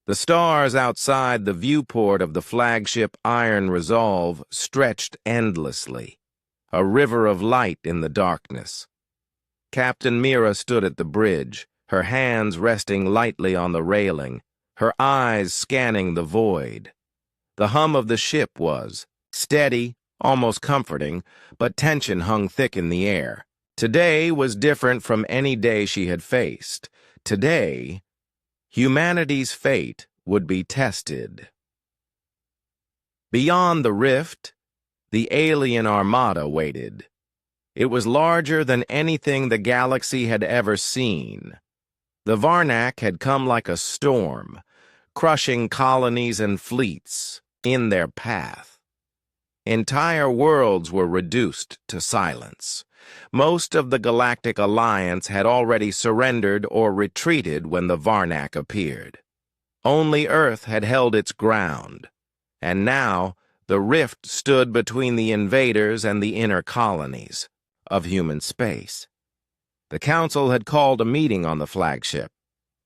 The stars outside the viewport of the flagship Iron Resolve stretched endlessly, a river of light in the darkness. Captain Mira stood at the bridge, her hands resting lightly on the railing, her eyes scanning the void. The hum of the ship was steady, almost comforting, but tension hung thick in the air. Today was different from any day she had faced. Today, humanity's fate would be tested. Beyond the rift, the alien armada waited. It was larger than anything the galaxy had ever seen. The Varnak had come like a storm, crushing colonies and fleets in their path. Entire worlds were reduced to silence. Most of the Galactic Alliance had already surrendered or retreated when the Varnak appeared. Only Earth had held its ground, and now the rift stood between the invaders and the inner colonies of human space. The Council had called a meeting on the flagship.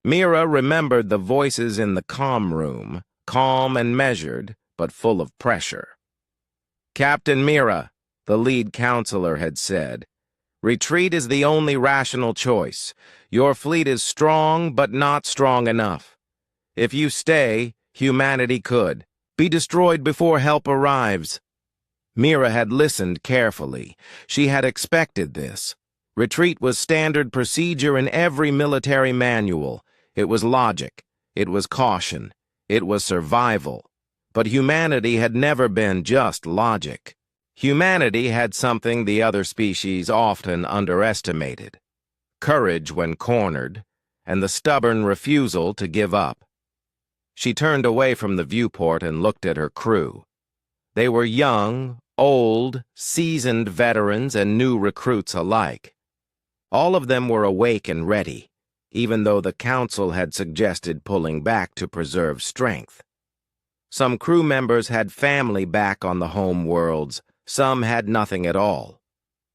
Mira remembered the voices in the comm room, calm and measured, but full of pressure. "Captain Mira," the lead counselor had said, "retreat is the only rational choice. Your fleet is strong, but not strong enough. If you stay, humanity could be destroyed before help arrives." Mira had listened carefully. She had expected this. Retreat was standard procedure in every military manual. It was logic. It was caution. It was survival. But humanity had never been just logic. Humanity had something the other species often underestimated: courage when cornered, and the stubborn refusal to give up. She turned away from the viewport and looked at her crew. They were young, old, seasoned veterans and new recruits alike. All of them were awake and ready, even though the Council had suggested pulling back to preserve strength. Some crew members had family back on the home worlds, some had nothing at all.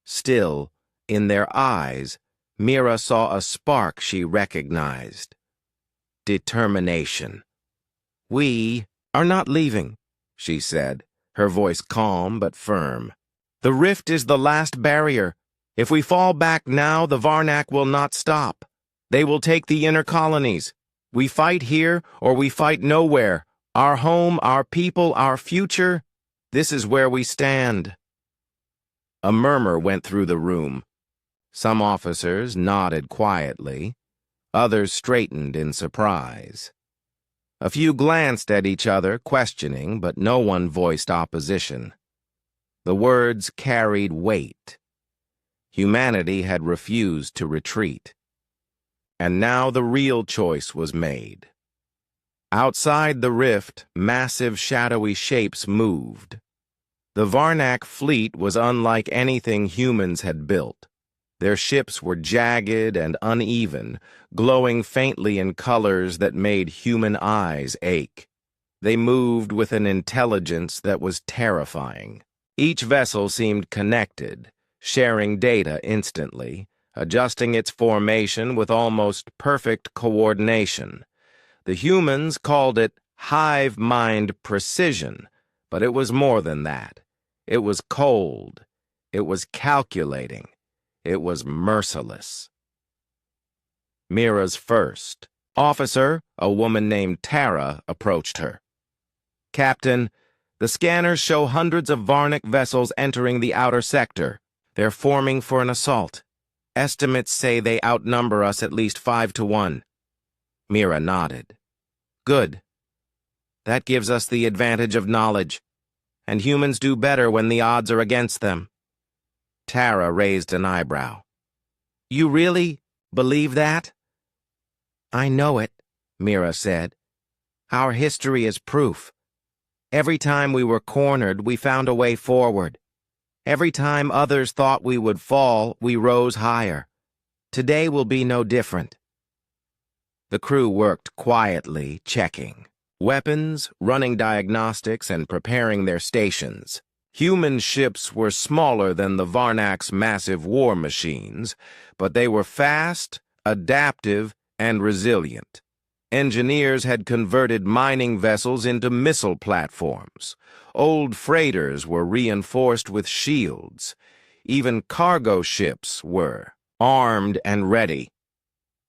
Still, in their eyes, Mira saw a spark she recognized: determination. "We are not leaving," she said, her voice calm but firm. "The rift is the last barrier. If we fall back now, the Varnak will not stop. They will take the inner colonies. We fight here or we fight nowhere. Our home, our people, our future, this is where we stand." A murmur went through the room. Some officers nodded quietly. Others straightened in surprise. A few glanced at each other, questioning, but no one voiced opposition. The words carried weight. Humanity had refused to retreat. And now the real choice was made. Outside the rift, massive shadowy shapes moved. The Varnak fleet was unlike anything humans had built. Their ships were jagged and uneven, glowing faintly in colors that made human eyes ache. They moved with an intelligence that was terrifying. Each vessel seemed connected, sharing data instantly, adjusting its formation with almost perfect coordination. The humans called it hive mind precision, but it was more than that. It was cold. It was calculating. It was merciless. Mira's first officer, a woman named Tara, approached her. "Captain, the scanners show hundreds of Varnak vessels entering the outer sector. They're forming for an assault. Estimates say they outnumber us at least 5-1. Mira nodded. "Good. That gives us the advantage of knowledge, and humans do better when the odds are against them." Tara raised an eyebrow. "You really believe that?" "I know it," Mira said. "Our history is proof. Every time we were cornered, we found a way forward. Every time others thought we would fall, we rose higher. Today will be no different." The crew worked quietly, checking weapons, running diagnostics, and preparing their stations. Human ships were smaller than the Varnak's massive war machines, but they were fast, adaptive, and resilient. Engineers had converted mining vessels into missile platforms. Old freighters were reinforced with shields. Even cargo ships were armed and ready.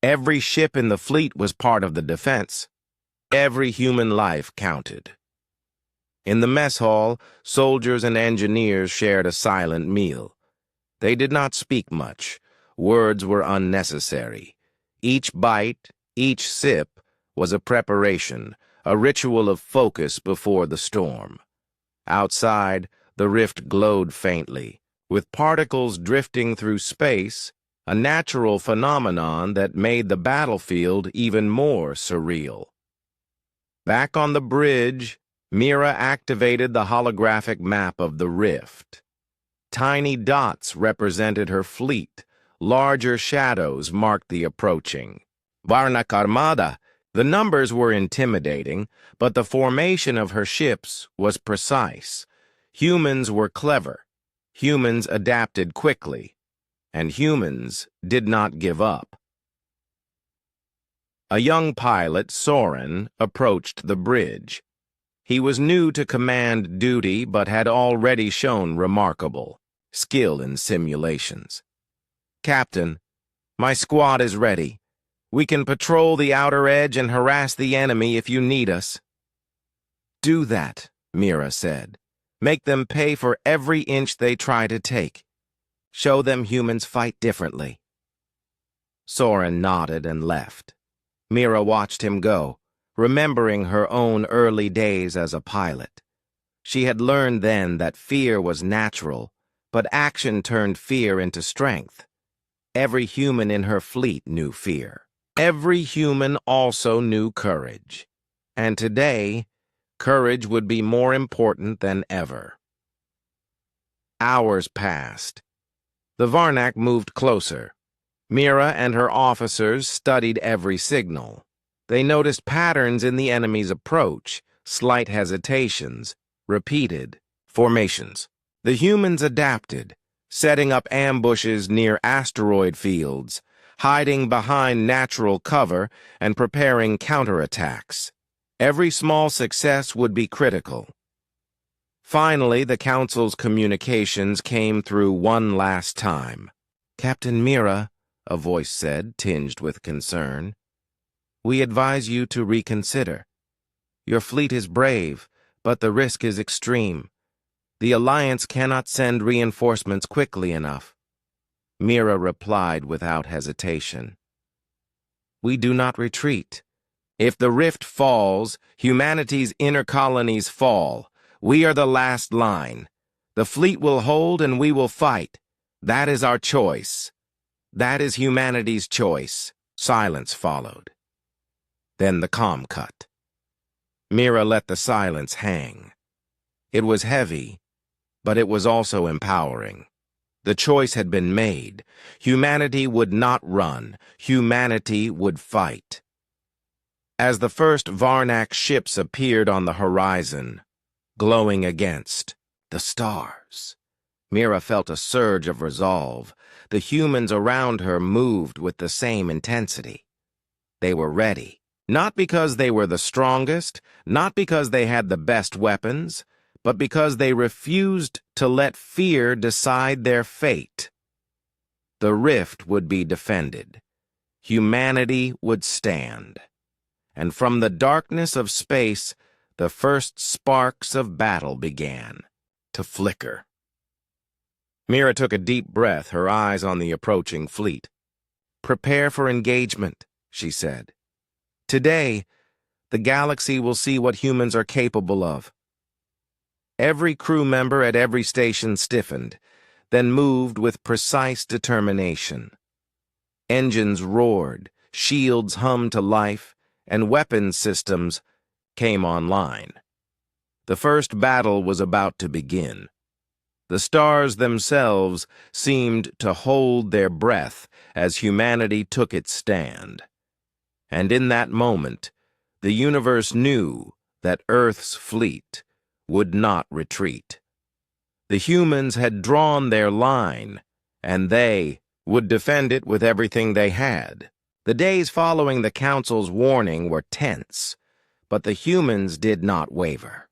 Every ship in the fleet was part of the defense. Every human life counted. In the mess hall, soldiers and engineers shared a silent meal. They did not speak much. Words were unnecessary. Each bite, each sip, was a preparation, a ritual of focus before the storm. Outside, the rift glowed faintly, with particles drifting through space, a natural phenomenon that made the battlefield even more surreal. Back on the bridge, Mira activated the holographic map of the rift. Tiny dots represented her fleet. Larger shadows marked the approaching. Varnak Armada. The numbers were intimidating, but the formation of her ships was precise. Humans were clever. Humans adapted quickly. And humans did not give up. A young pilot, Soren, approached the bridge. He was new to command duty but had already shown remarkable skill in simulations. "Captain, my squad is ready. We can patrol the outer edge and harass the enemy if you need us." "Do that," Mira said. "Make them pay for every inch they try to take. Show them humans fight differently." Soren nodded and left. Mira watched him go, remembering her own early days as a pilot. She had learned then that fear was natural, but action turned fear into strength. Every human in her fleet knew fear. Every human also knew courage. And today, courage would be more important than ever. Hours passed. The Varnak moved closer. Mira and her officers studied every signal. They noticed patterns in the enemy's approach, slight hesitations, repeated formations. The humans adapted, setting up ambushes near asteroid fields, hiding behind natural cover, and preparing counterattacks. Every small success would be critical. Finally, the Council's communications came through one last time. "Captain Mira," a voice said, tinged with concern, "we advise you to reconsider. Your fleet is brave, but the risk is extreme. The Alliance cannot send reinforcements quickly enough." Mira replied without hesitation. "We do not retreat. If the rift falls, humanity's inner colonies fall. We are the last line. The fleet will hold and we will fight. That is our choice. That is humanity's choice." Silence followed. Then the comm cut. Mira let the silence hang. It was heavy, but it was also empowering. The choice had been made. Humanity would not run. Humanity would fight. As the first Varnak ships appeared on the horizon, glowing against the stars, Mira felt a surge of resolve. The humans around her moved with the same intensity. They were ready, not because they were the strongest, not because they had the best weapons, but because they refused to let fear decide their fate. The rift would be defended. Humanity would stand. And from the darkness of space, the first sparks of battle began to flicker. Mira took a deep breath, her eyes on the approaching fleet. "Prepare for engagement," she said. "Today, the galaxy will see what humans are capable of." Every crew member at every station stiffened, then moved with precise determination. Engines roared, shields hummed to life, and weapons systems came online. The first battle was about to begin. The stars themselves seemed to hold their breath as humanity took its stand. And in that moment, the universe knew that Earth's fleet would not retreat. The humans had drawn their line, and they would defend it with everything they had. The days following the Council's warning were tense, but the humans did not waver.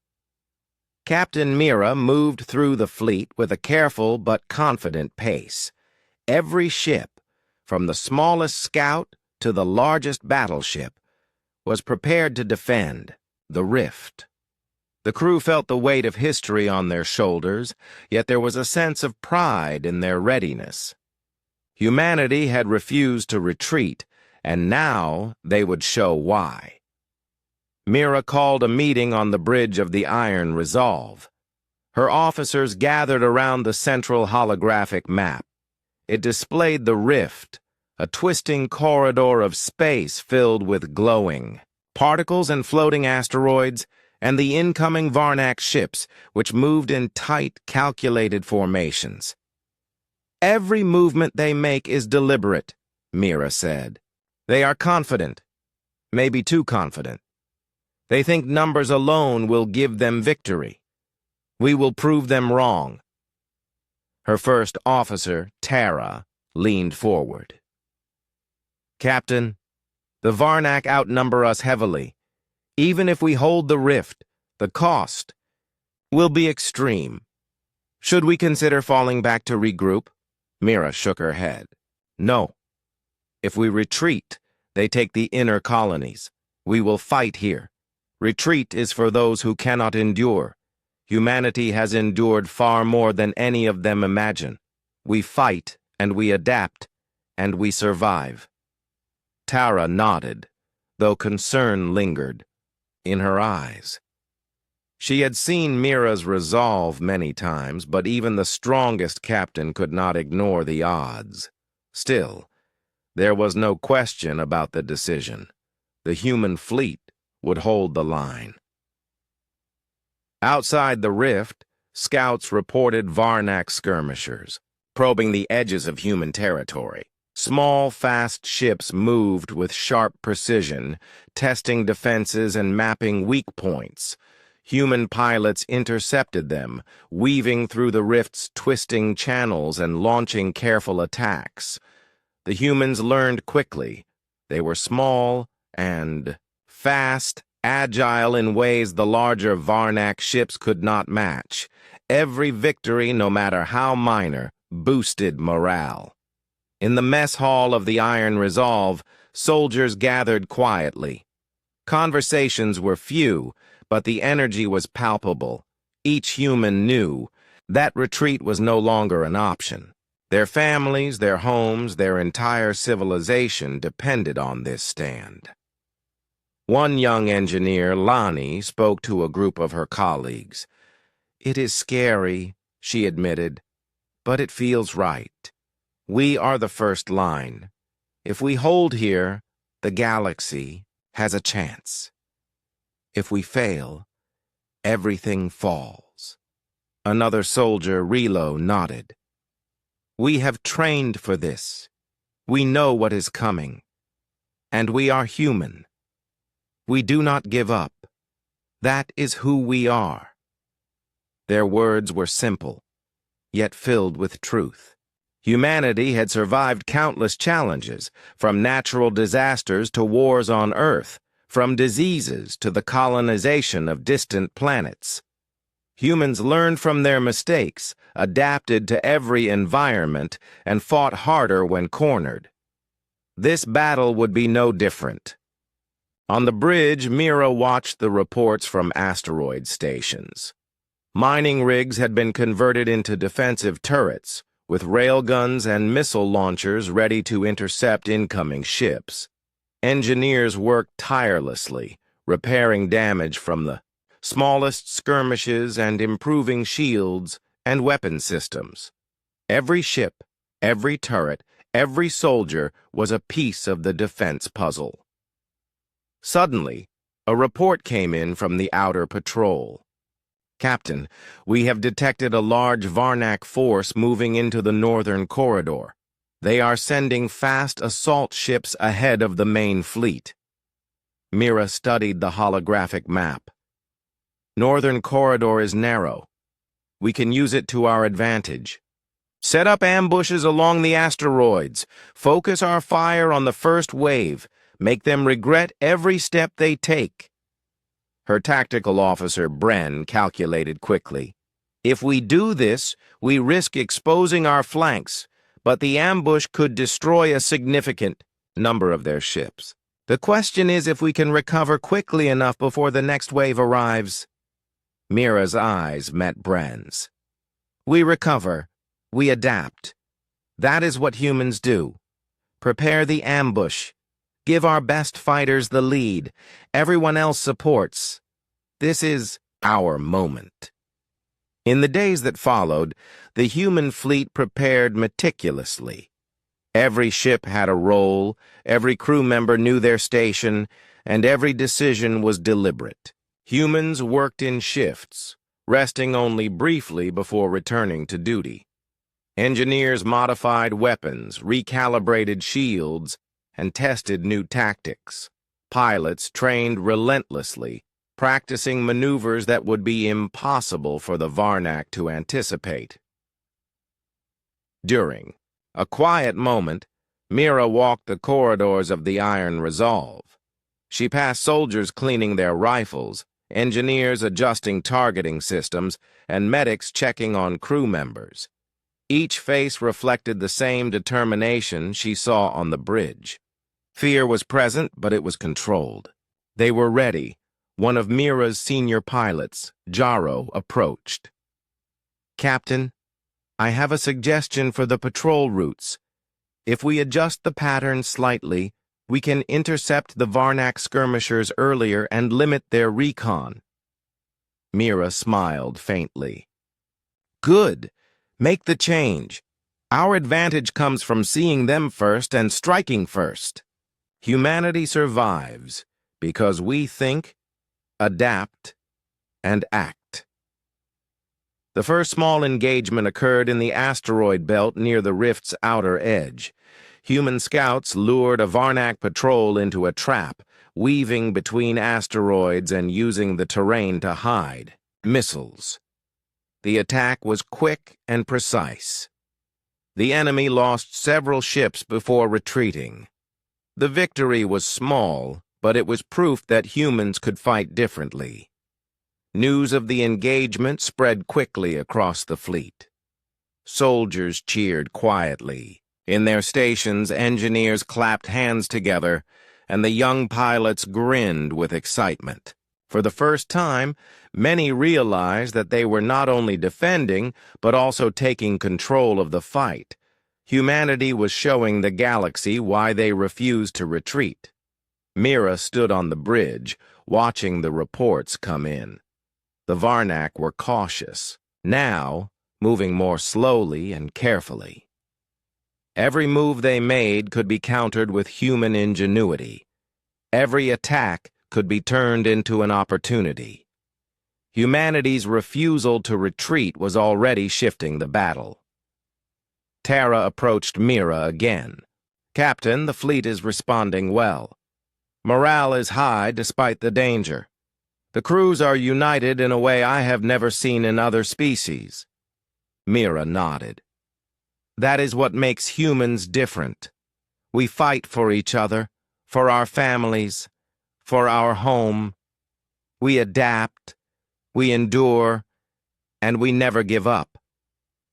Captain Mira moved through the fleet with a careful but confident pace. Every ship, from the smallest scout to the largest battleship, was prepared to defend the rift. The crew felt the weight of history on their shoulders, yet there was a sense of pride in their readiness. Humanity had refused to retreat, and now they would show why. Mira called a meeting on the bridge of the Iron Resolve. Her officers gathered around the central holographic map. It displayed the rift, a twisting corridor of space filled with glowing particles and floating asteroids, and the incoming Varnak ships, which moved in tight, calculated formations. "Every movement they make is deliberate," Mira said. "They are confident, maybe too confident. They think numbers alone will give them victory. We will prove them wrong." Her first officer, Tara, leaned forward. "Captain, the Varnak outnumber us heavily. Even if we hold the rift, the cost will be extreme. Should we consider falling back to regroup?" Mira shook her head. "No. If we retreat, they take the inner colonies. We will fight here. Retreat is for those who cannot endure. Humanity has endured far more than any of them imagine. We fight, and we adapt, and we survive." Tara nodded, though concern lingered in her eyes. She had seen Mira's resolve many times, but even the strongest captain could not ignore the odds. Still, there was no question about the decision. The human fleet would hold the line. Outside the rift, scouts reported Varnak skirmishers, probing the edges of human territory. Small, fast ships moved with sharp precision, testing defenses and mapping weak points. Human pilots intercepted them, weaving through the rift's twisting channels and launching careful attacks. The humans learned quickly. They were small and fast, agile in ways the larger Varnak ships could not match. Every victory, no matter how minor, boosted morale. In the mess hall of the Iron Resolve, soldiers gathered quietly. Conversations were few, but the energy was palpable. Each human knew that retreat was no longer an option. Their families, their homes, their entire civilization depended on this stand. One young engineer, Lani, spoke to a group of her colleagues. "It is scary," she admitted, "but it feels right. We are the first line. If we hold here, the galaxy has a chance. If we fail, everything falls." Another soldier, Relo, nodded. "We have trained for this. We know what is coming. And we are human. We do not give up. That is who we are." Their words were simple, yet filled with truth. Humanity had survived countless challenges, from natural disasters to wars on Earth, from diseases to the colonization of distant planets. Humans learned from their mistakes, adapted to every environment, and fought harder when cornered. This battle would be no different. On the bridge, Mira watched the reports from asteroid stations. Mining rigs had been converted into defensive turrets, with railguns and missile launchers ready to intercept incoming ships. Engineers worked tirelessly, repairing damage from the smallest skirmishes and improving shields and weapon systems. Every ship, every turret, every soldier was a piece of the defense puzzle. Suddenly, a report came in from the outer patrol. "Captain, we have detected a large Varnak force moving into the northern corridor. They are sending fast assault ships ahead of the main fleet." Mira studied the holographic map. "Northern corridor is narrow. We can use it to our advantage. Set up ambushes along the asteroids. Focus our fire on the first wave. Make them regret every step they take. Her tactical officer, Bren, calculated quickly. If we do this, we risk exposing our flanks, but the ambush could destroy a significant number of their ships. The question is if we can recover quickly enough before the next wave arrives. Mira's eyes met Bren's. We recover. We adapt. That is what humans do. Prepare the ambush. Give our best fighters the lead. Everyone else supports. This is our moment. In the days that followed, the human fleet prepared meticulously. Every ship had a role, every crew member knew their station, and every decision was deliberate. Humans worked in shifts, resting only briefly before returning to duty. Engineers modified weapons, recalibrated shields, and tested new tactics. Pilots trained relentlessly, practicing maneuvers that would be impossible for the Varnak to anticipate. During a quiet moment, Mira walked the corridors of the Iron Resolve. She passed soldiers cleaning their rifles, engineers adjusting targeting systems, and medics checking on crew members. Each face reflected the same determination she saw on the bridge. Fear was present, but it was controlled. They were ready. One of Mira's senior pilots, Jaro, approached. Captain, I have a suggestion for the patrol routes. If we adjust the pattern slightly, we can intercept the Varnak skirmishers earlier and limit their recon. Mira smiled faintly. Good. Make the change. Our advantage comes from seeing them first and striking first. Humanity survives because we think, adapt, and act. The first small engagement occurred in the asteroid belt near the rift's outer edge. Human scouts lured a Varnak patrol into a trap, weaving between asteroids and using the terrain to hide. Missiles. The attack was quick and precise. The enemy lost several ships before retreating. The victory was small, but it was proof that humans could fight differently. News of the engagement spread quickly across the fleet. Soldiers cheered quietly. In their stations, engineers clapped hands together, and the young pilots grinned with excitement. For the first time, many realized that they were not only defending, but also taking control of the fight. Humanity was showing the galaxy why they refused to retreat. Mira stood on the bridge, watching the reports come in. The Varnak were cautious, now moving more slowly and carefully. Every move they made could be countered with human ingenuity. Every attack could be turned into an opportunity. Humanity's refusal to retreat was already shifting the battle. Tara approached Mira again. Captain, the fleet is responding well. Morale is high despite the danger. The crews are united in a way I have never seen in other species. Mira nodded. That is what makes humans different. We fight for each other, for our families, for our home. We adapt, we endure, and we never give up.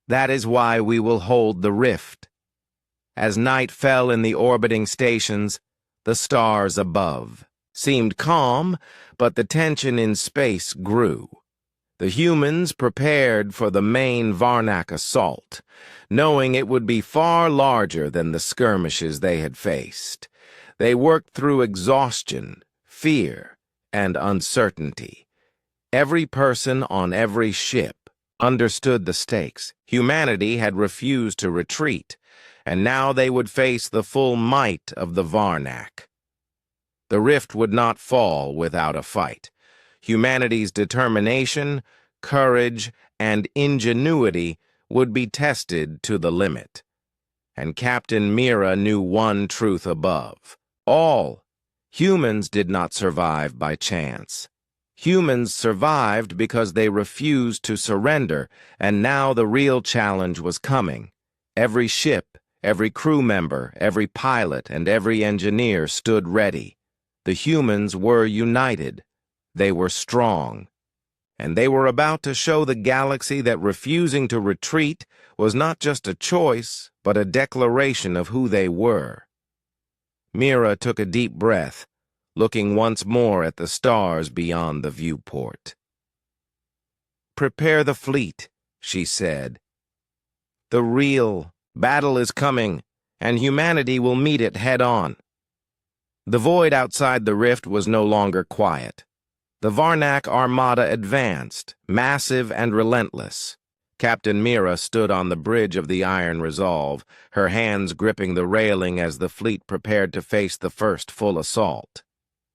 That is why we will hold the rift. As night fell in the orbiting stations, the stars above seemed calm, but the tension in space grew. The humans prepared for the main Varnak assault, knowing it would be far larger than the skirmishes they had faced. They worked through exhaustion, fear, and uncertainty. Every person on every ship understood the stakes. Humanity had refused to retreat, and now they would face the full might of the Varnak. The rift would not fall without a fight. Humanity's determination, courage, and ingenuity would be tested to the limit. And Captain Mira knew one truth above. All humans did not survive by chance. Humans survived because they refused to surrender, and now the real challenge was coming. Every ship, every crew member, every pilot, and every engineer stood ready. The humans were united. They were strong. And they were about to show the galaxy that refusing to retreat was not just a choice, but a declaration of who they were. Mira took a deep breath, looking once more at the stars beyond the viewport. "Prepare the fleet," she said. "The real battle is coming, and humanity will meet it head-on." The void outside the rift was no longer quiet. The Varnak armada advanced, massive and relentless. Captain Mira stood on the bridge of the Iron Resolve, her hands gripping the railing as the fleet prepared to face the first full assault.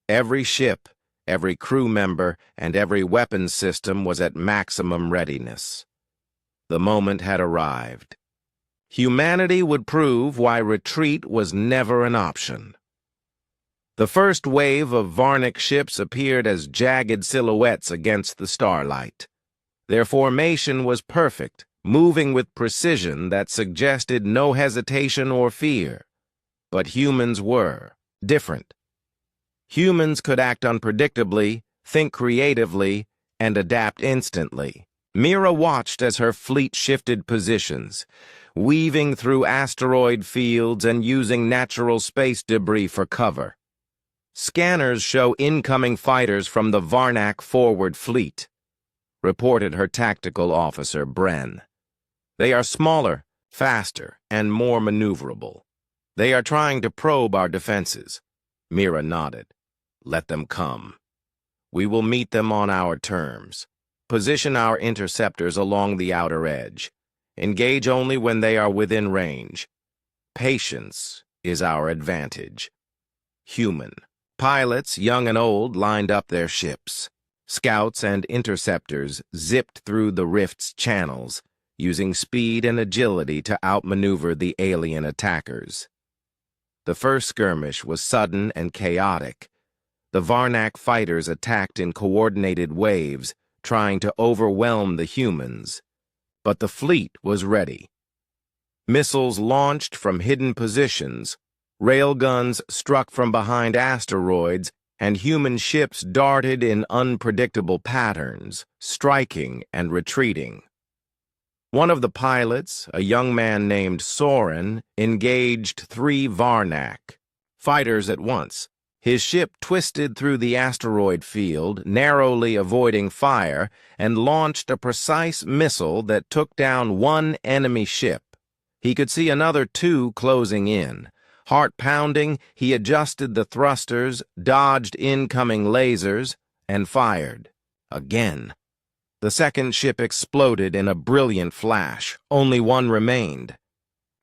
Every ship, every crew member, and every weapons system was at maximum readiness. The moment had arrived. Humanity would prove why retreat was never an option. The first wave of Varnak ships appeared as jagged silhouettes against the starlight. Their formation was perfect, moving with precision that suggested no hesitation or fear. But humans were different. Humans could act unpredictably, think creatively, and adapt instantly. Mira watched as her fleet shifted positions, weaving through asteroid fields and using natural space debris for cover. "Scanners show incoming fighters from the Varnak forward fleet," reported her tactical officer, Bren. "They are smaller, faster, and more maneuverable. They are trying to probe our defenses." Mira nodded. "Let them come. We will meet them on our terms. Position our interceptors along the outer edge. Engage only when they are within range. Patience is our advantage." Human. Pilots, young and old, lined up their ships. Scouts and interceptors zipped through the rift's channels, using speed and agility to outmaneuver the alien attackers. The first skirmish was sudden and chaotic. The Varnak fighters attacked in coordinated waves, trying to overwhelm the humans. But the fleet was ready. Missiles launched from hidden positions, railguns struck from behind asteroids, and human ships darted in unpredictable patterns, striking and retreating. One of the pilots, a young man named Soren, engaged 3 Varnak fighters at once. His ship twisted through the asteroid field, narrowly avoiding fire, and launched a precise missile that took down one enemy ship. He could see another 2 closing in. Heart pounding, he adjusted the thrusters, dodged incoming lasers, and fired. Again. The second ship exploded in a brilliant flash. Only one remained.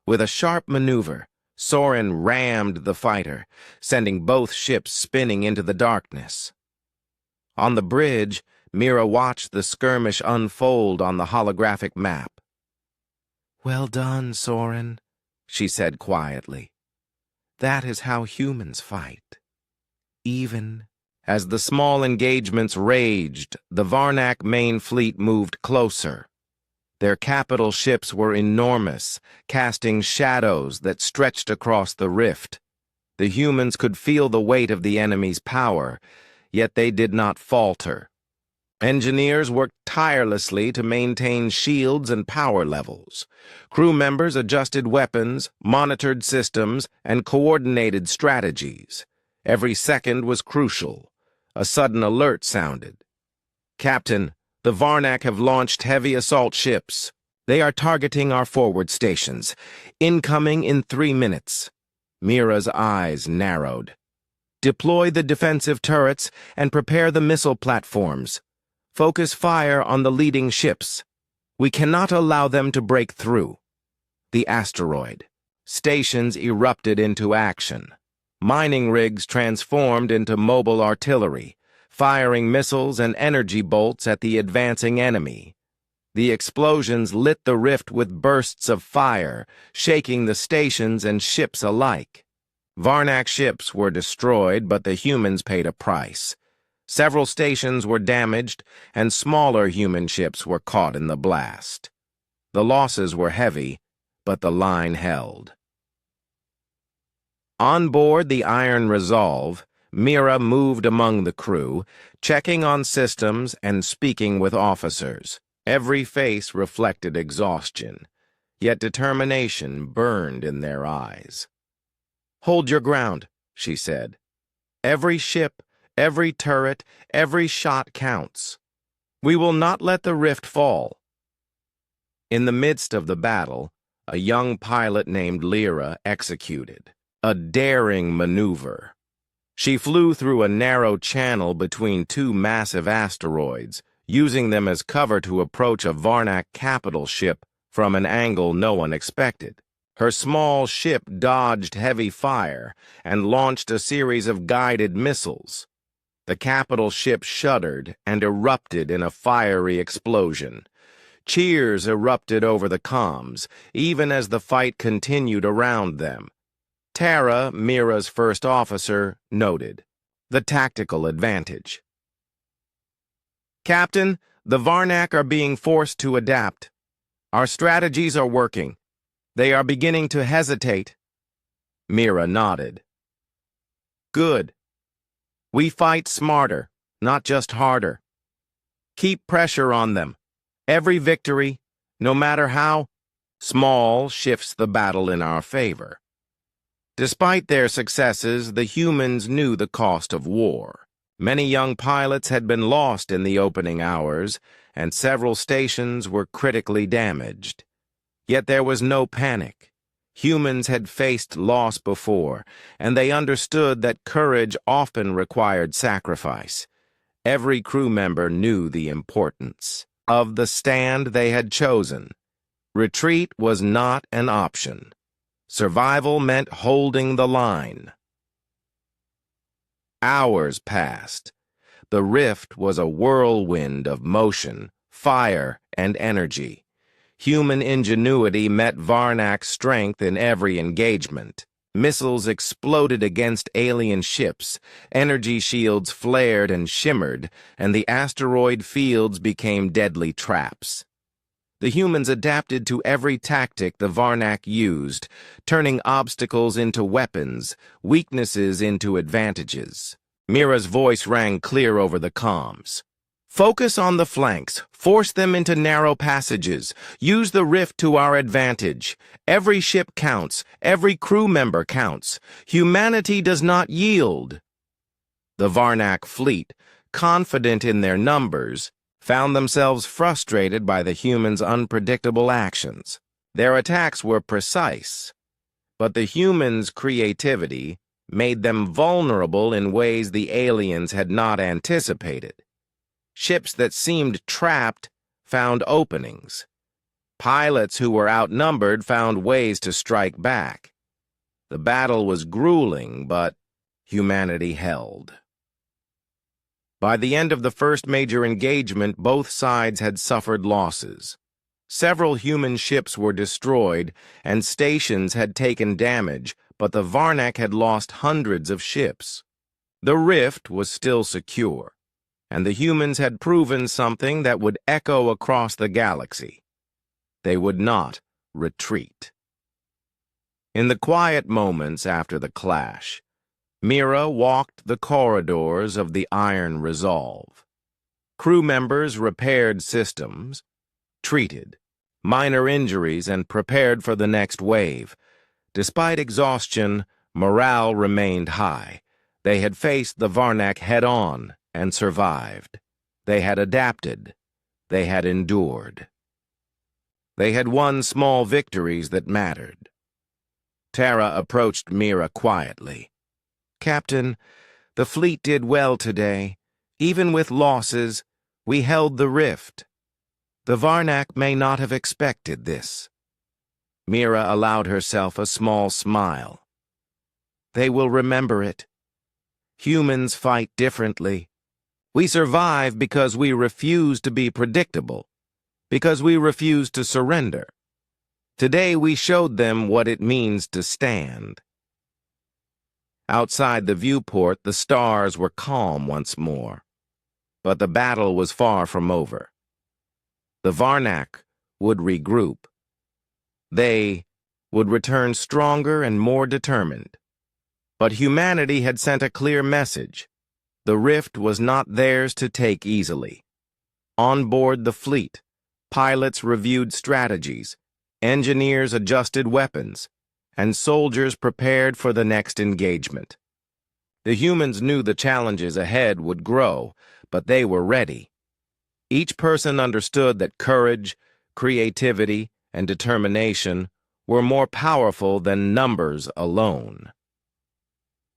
With a sharp maneuver, Soren rammed the fighter, sending both ships spinning into the darkness. On the bridge, Mira watched the skirmish unfold on the holographic map. "Well done, Soren," she said quietly. "That is how humans fight." Even as the small engagements raged, the Varnak main fleet moved closer. Their capital ships were enormous, casting shadows that stretched across the rift. The humans could feel the weight of the enemy's power, yet they did not falter. Engineers worked tirelessly to maintain shields and power levels. Crew members adjusted weapons, monitored systems, and coordinated strategies. Every second was crucial. A sudden alert sounded. "Captain, the Varnak have launched heavy assault ships. They are targeting our forward stations. Incoming in 3 minutes." Mira's eyes narrowed. "Deploy the defensive turrets and prepare the missile platforms. Focus fire on the leading ships. We cannot allow them to break through." The asteroid. Stations erupted into action. Mining rigs transformed into mobile artillery, firing missiles and energy bolts at the advancing enemy. The explosions lit the rift with bursts of fire, shaking the stations and ships alike. Varnak ships were destroyed, but the humans paid a price. Several stations were damaged, and smaller human ships were caught in the blast. The losses were heavy, but the line held. On board the Iron Resolve, Mira moved among the crew, checking on systems and speaking with officers. Every face reflected exhaustion, yet determination burned in their eyes. "Hold your ground," she said. "Every ship, every turret, every shot counts. We will not let the rift fall." In the midst of the battle, a young pilot named Lyra executed a daring maneuver. She flew through a narrow channel between two massive asteroids, using them as cover to approach a Varnak capital ship from an angle no one expected. Her small ship dodged heavy fire and launched a series of guided missiles. The capital ship shuddered and erupted in a fiery explosion. Cheers erupted over the comms, even as the fight continued around them. Tara, Mira's first officer, noted the tactical advantage. "Captain, the Varnak are being forced to adapt. Our strategies are working. They are beginning to hesitate." Mira nodded. "Good. We fight smarter, not just harder. Keep pressure on them. Every victory, no matter how small, shifts the battle in our favor." Despite their successes, the humans knew the cost of war. Many young pilots had been lost in the opening hours, and several stations were critically damaged. Yet there was no panic. Humans had faced loss before, and they understood that courage often required sacrifice. Every crew member knew the importance of the stand they had chosen. Retreat was not an option. Survival meant holding the line. Hours passed. The rift was a whirlwind of motion, fire, and energy. Human ingenuity met Varnak's strength in every engagement. Missiles exploded against alien ships, energy shields flared and shimmered, and the asteroid fields became deadly traps. The humans adapted to every tactic the Varnak used, turning obstacles into weapons, weaknesses into advantages. Mira's voice rang clear over the comms. "Focus on the flanks, force them into narrow passages, use the rift to our advantage. Every ship counts, every crew member counts. Humanity does not yield." The Varnak fleet, confident in their numbers, found themselves frustrated by the humans' unpredictable actions. Their attacks were precise, but the humans' creativity made them vulnerable in ways the aliens had not anticipated. Ships that seemed trapped found openings. Pilots who were outnumbered found ways to strike back. The battle was grueling, but humanity held. By the end of the first major engagement, both sides had suffered losses. Several human ships were destroyed, and stations had taken damage, but the Varnak had lost hundreds of ships. The rift was still secure, and the humans had proven something that would echo across the galaxy. They would not retreat. In the quiet moments after the clash, Mira walked the corridors of the Iron Resolve. Crew members repaired systems, treated minor injuries, and prepared for the next wave. Despite exhaustion, morale remained high. They had faced the Varnak head-on and survived. They had adapted. They had endured. They had won small victories that mattered. Tara approached Mira quietly. "Captain, the fleet did well today. Even with losses, we held the rift. The Varnak may not have expected this." Mira allowed herself a small smile. "They will remember it. Humans fight differently. We survive because we refuse to be predictable, because we refuse to surrender. Today we showed them what it means to stand." Outside the viewport, the stars were calm once more. But the battle was far from over. The Varnak would regroup. They would return stronger and more determined. But humanity had sent a clear message. The rift was not theirs to take easily. On board the fleet, pilots reviewed strategies, engineers adjusted weapons, and soldiers prepared for the next engagement. The humans knew the challenges ahead would grow, but they were ready. Each person understood that courage, creativity, and determination were more powerful than numbers alone.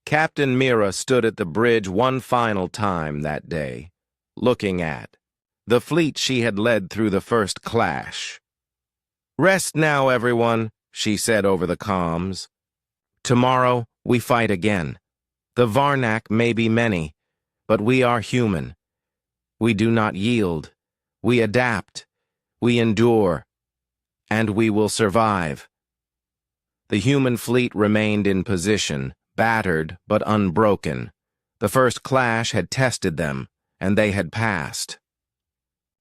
Captain Mira stood at the bridge one final time that day, looking at the fleet she had led through the first clash. "Rest now, everyone," she said over the comms. "Tomorrow we fight again. The Varnak may be many, but we are human. We do not yield. We adapt. We endure. And we will survive." The human fleet remained in position, battered but unbroken. The first clash had tested them, and they had passed.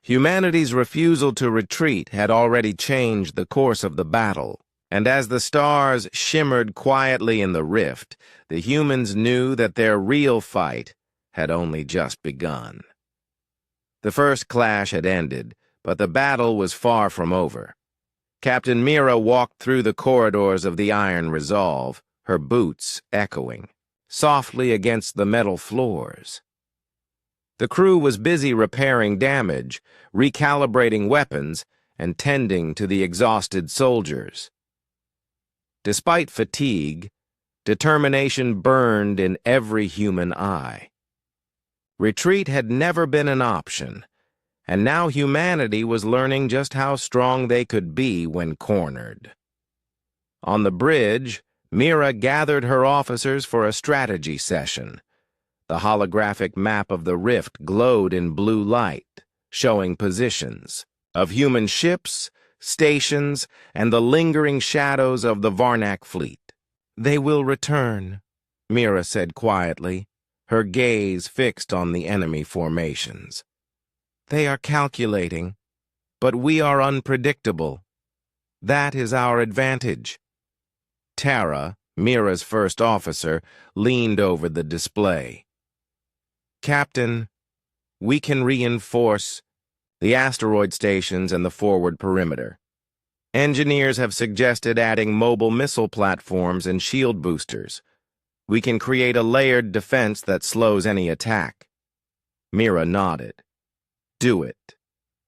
Humanity's refusal to retreat had already changed the course of the battle, and as the stars shimmered quietly in the rift, the humans knew that their real fight had only just begun. The first clash had ended, but the battle was far from over. Captain Mira walked through the corridors of the Iron Resolve, her boots echoing, softly against the metal floors. The crew was busy repairing damage, recalibrating weapons, and tending to the exhausted soldiers. Despite fatigue, determination burned in every human eye. Retreat had never been an option, and now humanity was learning just how strong they could be when cornered. On the bridge, Mira gathered her officers for a strategy session. The holographic map of the rift glowed in blue light, showing positions of human ships, stations, and the lingering shadows of the Varnak fleet. "They will return," Mira said quietly, her gaze fixed on the enemy formations. "They are calculating, but we are unpredictable. That is our advantage." Tara, Mira's first officer, leaned over the display. "Captain, we can reinforce the asteroid stations and the forward perimeter. Engineers have suggested adding mobile missile platforms and shield boosters. We can create a layered defense that slows any attack." Mira nodded. "Do it.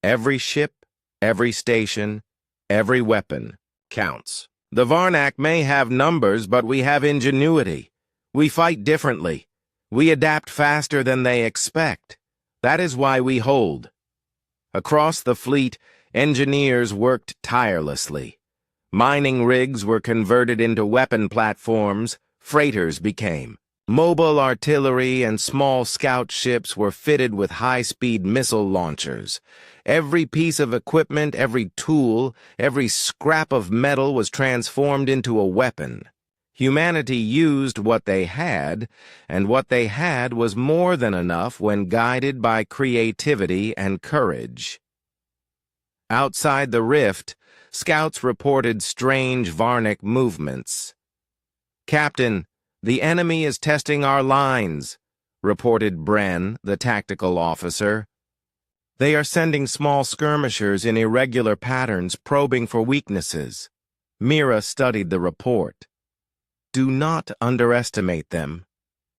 Every ship, every station, every weapon counts. The Varnak may have numbers, but we have ingenuity. We fight differently. We adapt faster than they expect. That is why we hold." Across the fleet, engineers worked tirelessly. Mining rigs were converted into weapon platforms, freighters became. Mobile artillery and small scout ships were fitted with high-speed missile launchers. Every piece of equipment, every tool, every scrap of metal was transformed into a weapon. Humanity used what they had, and what they had was more than enough when guided by creativity and courage. Outside the rift, scouts reported strange Varnak movements. "Captain, the enemy is testing our lines," reported Bren, the tactical officer. "They are sending small skirmishers in irregular patterns, probing for weaknesses." Mira studied the report. "Do not underestimate them.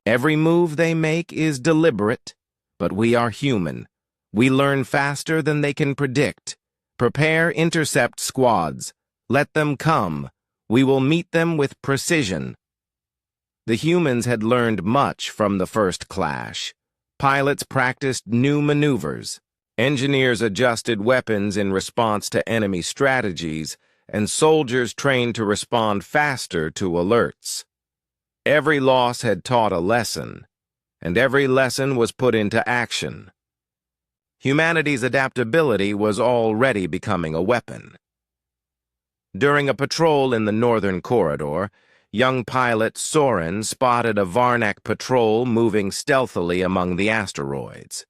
Every move they make is deliberate, but we are human. We learn faster than they can predict. Prepare intercept squads. Let them come. We will meet them with precision." The humans had learned much from the first clash. Pilots practiced new maneuvers. Engineers adjusted weapons in response to enemy strategies, and soldiers trained to respond faster to alerts. Every loss had taught a lesson, and every lesson was put into action. Humanity's adaptability was already becoming a weapon. During a patrol in the northern corridor, young pilot Soren spotted a Varnak patrol moving stealthily among the asteroids.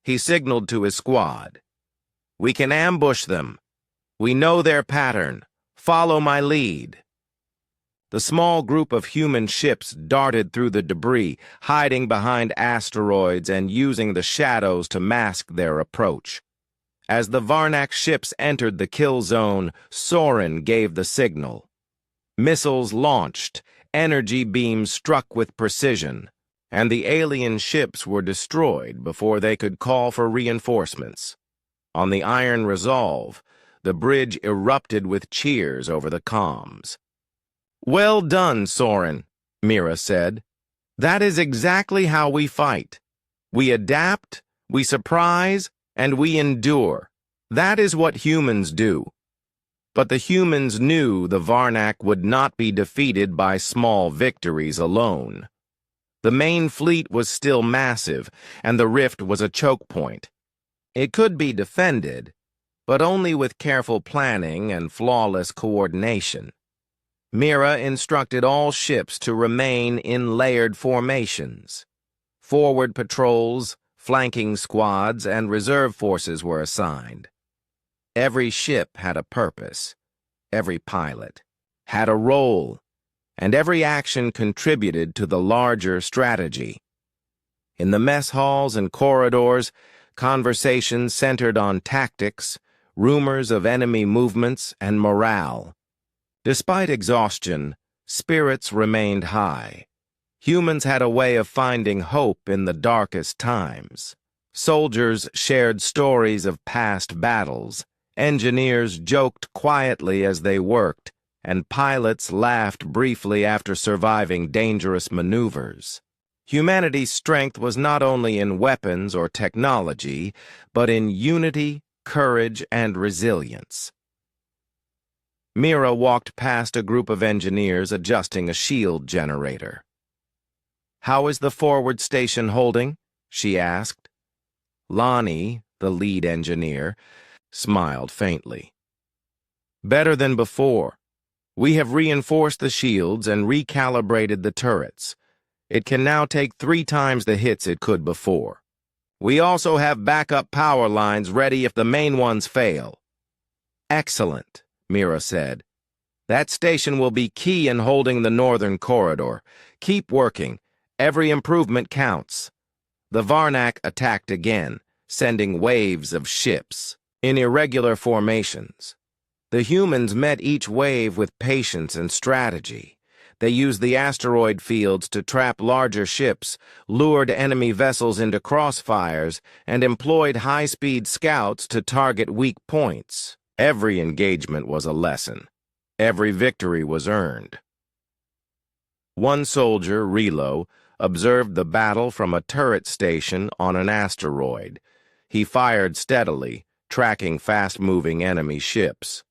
He signaled to his squad, "We can ambush them. We know their pattern. Follow my lead." The small group of human ships darted through the debris, hiding behind asteroids and using the shadows to mask their approach. As the Varnak ships entered the kill zone, Soren gave the signal. Missiles launched, energy beams struck with precision, and the alien ships were destroyed before they could call for reinforcements. On the Iron Resolve, the bridge erupted with cheers over the comms. "Well done, Soren," Mira said. "That is exactly how we fight. We adapt, we surprise, and we endure. That is what humans do." But the humans knew the Varnak would not be defeated by small victories alone. The main fleet was still massive, and the rift was a choke point. It could be defended, but only with careful planning and flawless coordination. Mira instructed all ships to remain in layered formations. Forward patrols, flanking squads, and reserve forces were assigned. Every ship had a purpose, every pilot had a role, and every action contributed to the larger strategy. In the mess halls and corridors, conversations centered on tactics, rumors of enemy movements, and morale. Despite exhaustion, spirits remained high. Humans had a way of finding hope in the darkest times. Soldiers shared stories of past battles, engineers joked quietly as they worked, and pilots laughed briefly after surviving dangerous maneuvers. Humanity's strength was not only in weapons or technology, but in unity, courage, and resilience. Mira walked past a group of engineers adjusting a shield generator. "How is the forward station holding?" she asked. Lonnie, the lead engineer, smiled faintly. "Better than before. We have reinforced the shields and recalibrated the turrets. It can now take 3 times the hits it could before. We also have backup power lines ready if the main ones fail." "Excellent," Mira said. "That station will be key in holding the northern corridor. Keep working. Every improvement counts." The Varnak attacked again, sending waves of ships in irregular formations. The humans met each wave with patience and strategy. They used the asteroid fields to trap larger ships, lured enemy vessels into crossfires, and employed high-speed scouts to target weak points. Every engagement was a lesson. Every victory was earned. One soldier, Relo, observed the battle from a turret station on an asteroid. He fired steadily, tracking fast-moving enemy ships.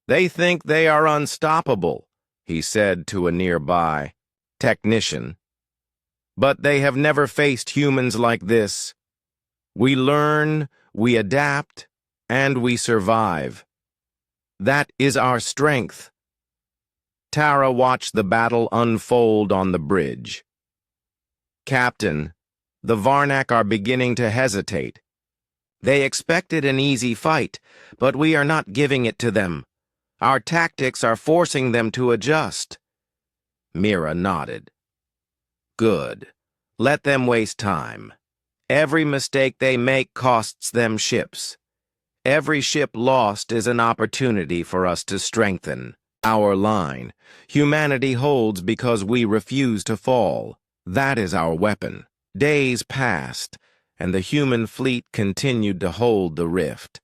"They think they are unstoppable," he said to a nearby technician. "But they have never faced humans like this. We learn, we adapt, and we survive. That is our strength." Tara watched the battle unfold on the bridge. "Captain, the Varnak are beginning to hesitate. They expected an easy fight, but we are not giving it to them. Our tactics are forcing them to adjust." Mira nodded. "Good. Let them waste time. Every mistake they make costs them ships. Every ship lost is an opportunity for us to strengthen our line. Humanity holds because we refuse to fall. That is our weapon." Days passed, and the human fleet continued to hold the rift.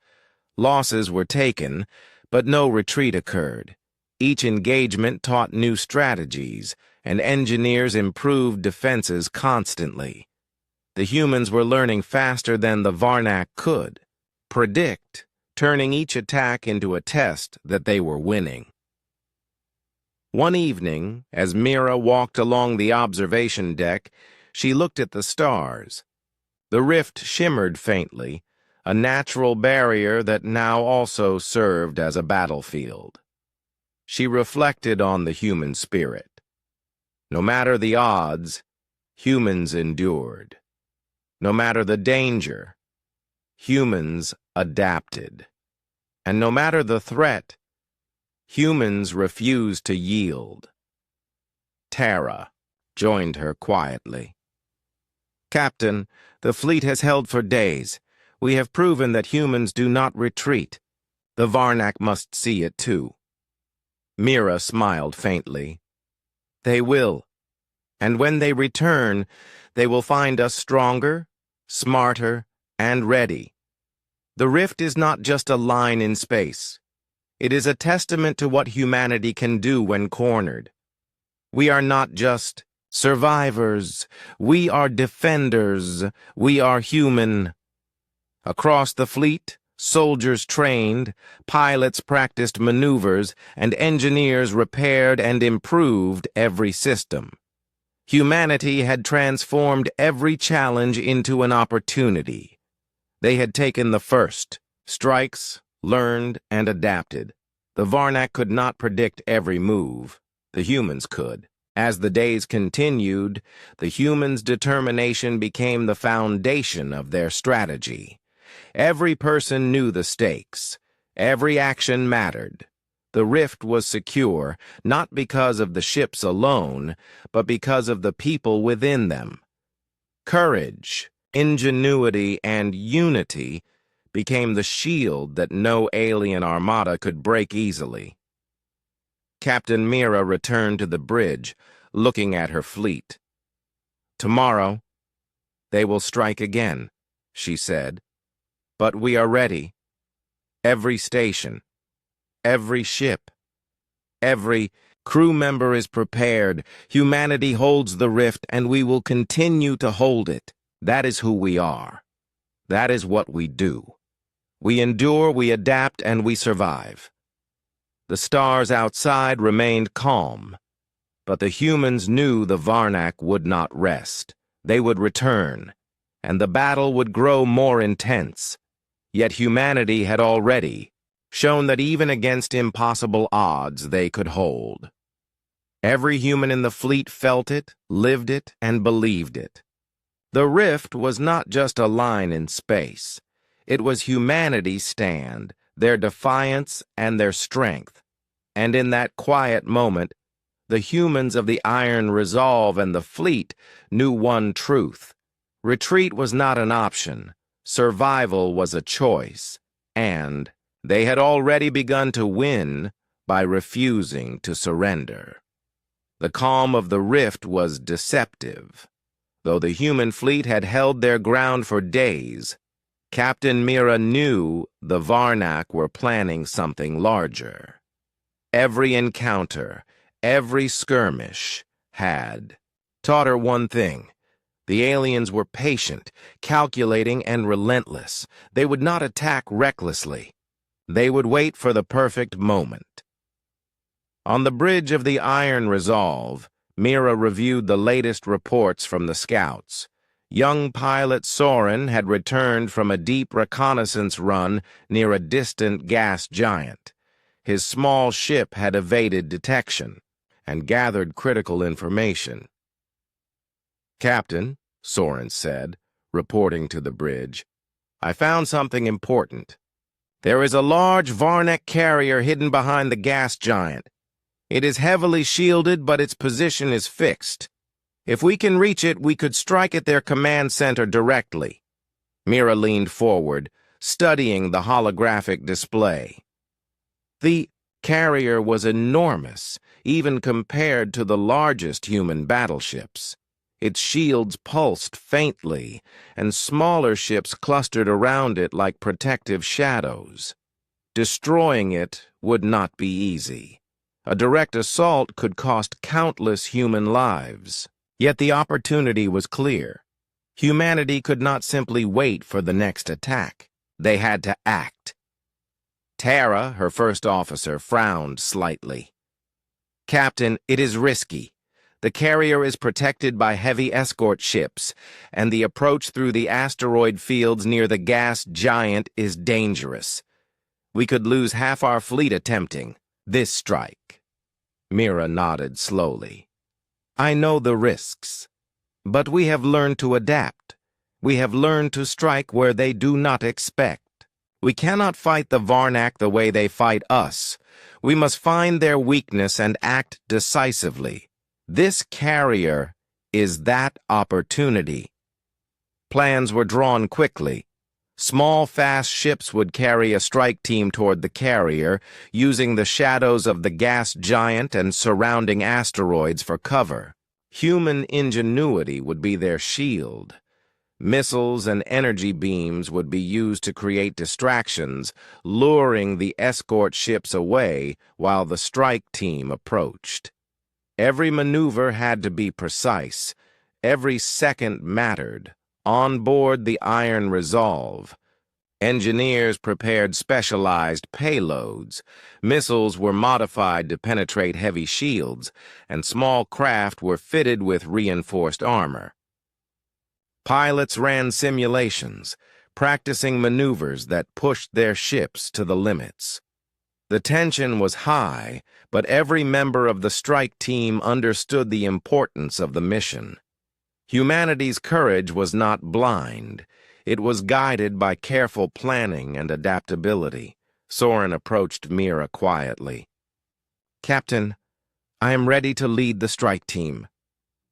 Losses were taken, but no retreat occurred. Each engagement taught new strategies, and engineers improved defenses constantly. The humans were learning faster than the Varnak could predict, turning each attack into a test that they were winning. One evening, as Mira walked along the observation deck, she looked at the stars. The rift shimmered faintly, a natural barrier that now also served as a battlefield. She reflected on the human spirit. No matter the odds, humans endured. No matter the danger, humans adapted. And no matter the threat, Humans refused to yield. Tara joined her quietly. "Captain, the fleet has held for days. We have proven that humans do not retreat. The Varnak must see it too." Mira smiled faintly. "They will. And when they return, they will find us stronger, smarter, and ready. The rift is not just a line in space. It is a testament to what humanity can do when cornered. We are not just survivors. We are defenders. We are human." Across the fleet, soldiers trained, pilots practiced maneuvers, and engineers repaired and improved every system. Humanity had transformed every challenge into an opportunity. They had taken the first strikes, learned, and adapted. The Varnak could not predict every move. The humans could. As the days continued, the humans' determination became the foundation of their strategy. Every person knew the stakes. Every action mattered. The rift was secure, not because of the ships alone, but because of the people within them. Courage, ingenuity, and unity became the shield that no alien armada could break easily. Captain Mira returned to the bridge, looking at her fleet. "Tomorrow, they will strike again," she said. "But we are ready. Every station, every ship, every crew member is prepared. Humanity holds the rift, and we will continue to hold it. That is who we are. That is what we do. We endure, we adapt, and we survive." The stars outside remained calm, but the humans knew the Varnak would not rest. They would return, and the battle would grow more intense. Yet humanity had already shown that even against impossible odds they could hold. Every human in the fleet felt it, lived it, and believed it. The rift was not just a line in space. It was humanity's stand, their defiance, and their strength. And in that quiet moment, the humans of the Iron Resolve and the fleet knew one truth. Retreat was not an option. Survival was a choice. And they had already begun to win by refusing to surrender. The calm of the rift was deceptive. Though the human fleet had held their ground for days, Captain Mira knew the Varnak were planning something larger. Every encounter, every skirmish had taught her one thing. The aliens were patient, calculating, and relentless. They would not attack recklessly. They would wait for the perfect moment. On the bridge of the Iron Resolve, Mira reviewed the latest reports from the scouts. Young pilot Soren had returned from a deep reconnaissance run near a distant gas giant. His small ship had evaded detection and gathered critical information. "Captain," Soren said, reporting to the bridge, "I found something important. There is a large Varnak carrier hidden behind the gas giant. It is heavily shielded, but its position is fixed. If we can reach it, we could strike at their command center directly." Mira leaned forward, studying the holographic display. The carrier was enormous, even compared to the largest human battleships. Its shields pulsed faintly, and smaller ships clustered around it like protective shadows. Destroying it would not be easy. A direct assault could cost countless human lives. Yet the opportunity was clear. Humanity could not simply wait for the next attack. They had to act. Tara, her first officer, frowned slightly. "Captain, it is risky. The carrier is protected by heavy escort ships, and the approach through the asteroid fields near the gas giant is dangerous. We could lose half our fleet attempting this strike." Mira nodded slowly. "I know the risks, but we have learned to adapt. We have learned to strike where they do not expect. We cannot fight the Varnak the way they fight us. We must find their weakness and act decisively. This carrier is that opportunity. Plans were drawn quickly. Small, fast ships would carry a strike team toward the carrier, using the shadows of the gas giant and surrounding asteroids for cover. Human ingenuity would be their shield. Missiles and energy beams would be used to create distractions, luring the escort ships away while the strike team approached. Every maneuver had to be precise. Every second mattered. On board the Iron Resolve, engineers prepared specialized payloads. Missiles were modified to penetrate heavy shields, and small craft were fitted with reinforced armor. Pilots ran simulations, practicing maneuvers that pushed their ships to the limits. The tension was high, but every member of the strike team understood the importance of the mission. Humanity's courage was not blind. It was guided by careful planning and adaptability. Soren approached Mira quietly. "Captain, I am ready to lead the strike team.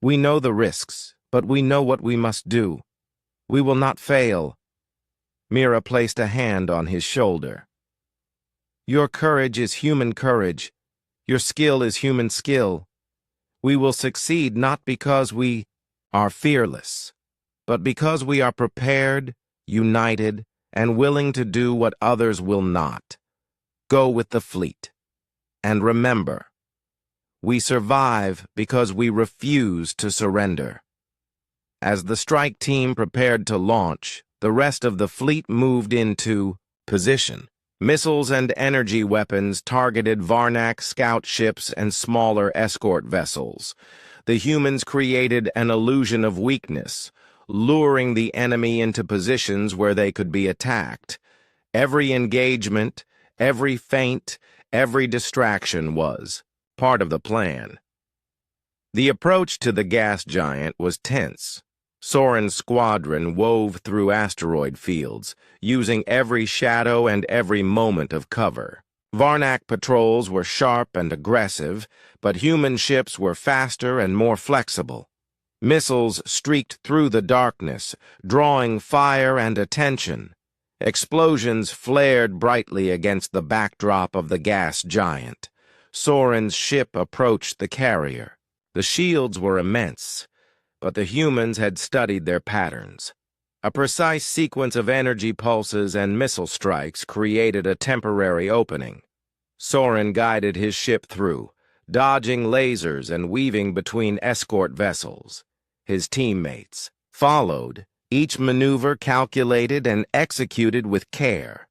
We know the risks, but we know what we must do. We will not fail." Mira placed a hand on his shoulder. "Your courage is human courage. Your skill is human skill. We will succeed not because we are fearless, but because we are prepared, united, and willing to do what others will not. Go with the fleet. And remember, we survive because we refuse to surrender." As the strike team prepared to launch, the rest of the fleet moved into position. Missiles and energy weapons targeted Varnak scout ships and smaller escort vessels. The humans created an illusion of weakness, luring the enemy into positions where they could be attacked. Every engagement, every feint, every distraction was part of the plan. The approach to the gas giant was tense. Soren's squadron wove through asteroid fields, using every shadow and every moment of cover. Varnak patrols were sharp and aggressive, but human ships were faster and more flexible. Missiles streaked through the darkness, drawing fire and attention. Explosions flared brightly against the backdrop of the gas giant. Soren's ship approached the carrier. The shields were immense, but the humans had studied their patterns. A precise sequence of energy pulses and missile strikes created a temporary opening. Soren guided his ship through, dodging lasers and weaving between escort vessels. His teammates followed, each maneuver calculated and executed with care.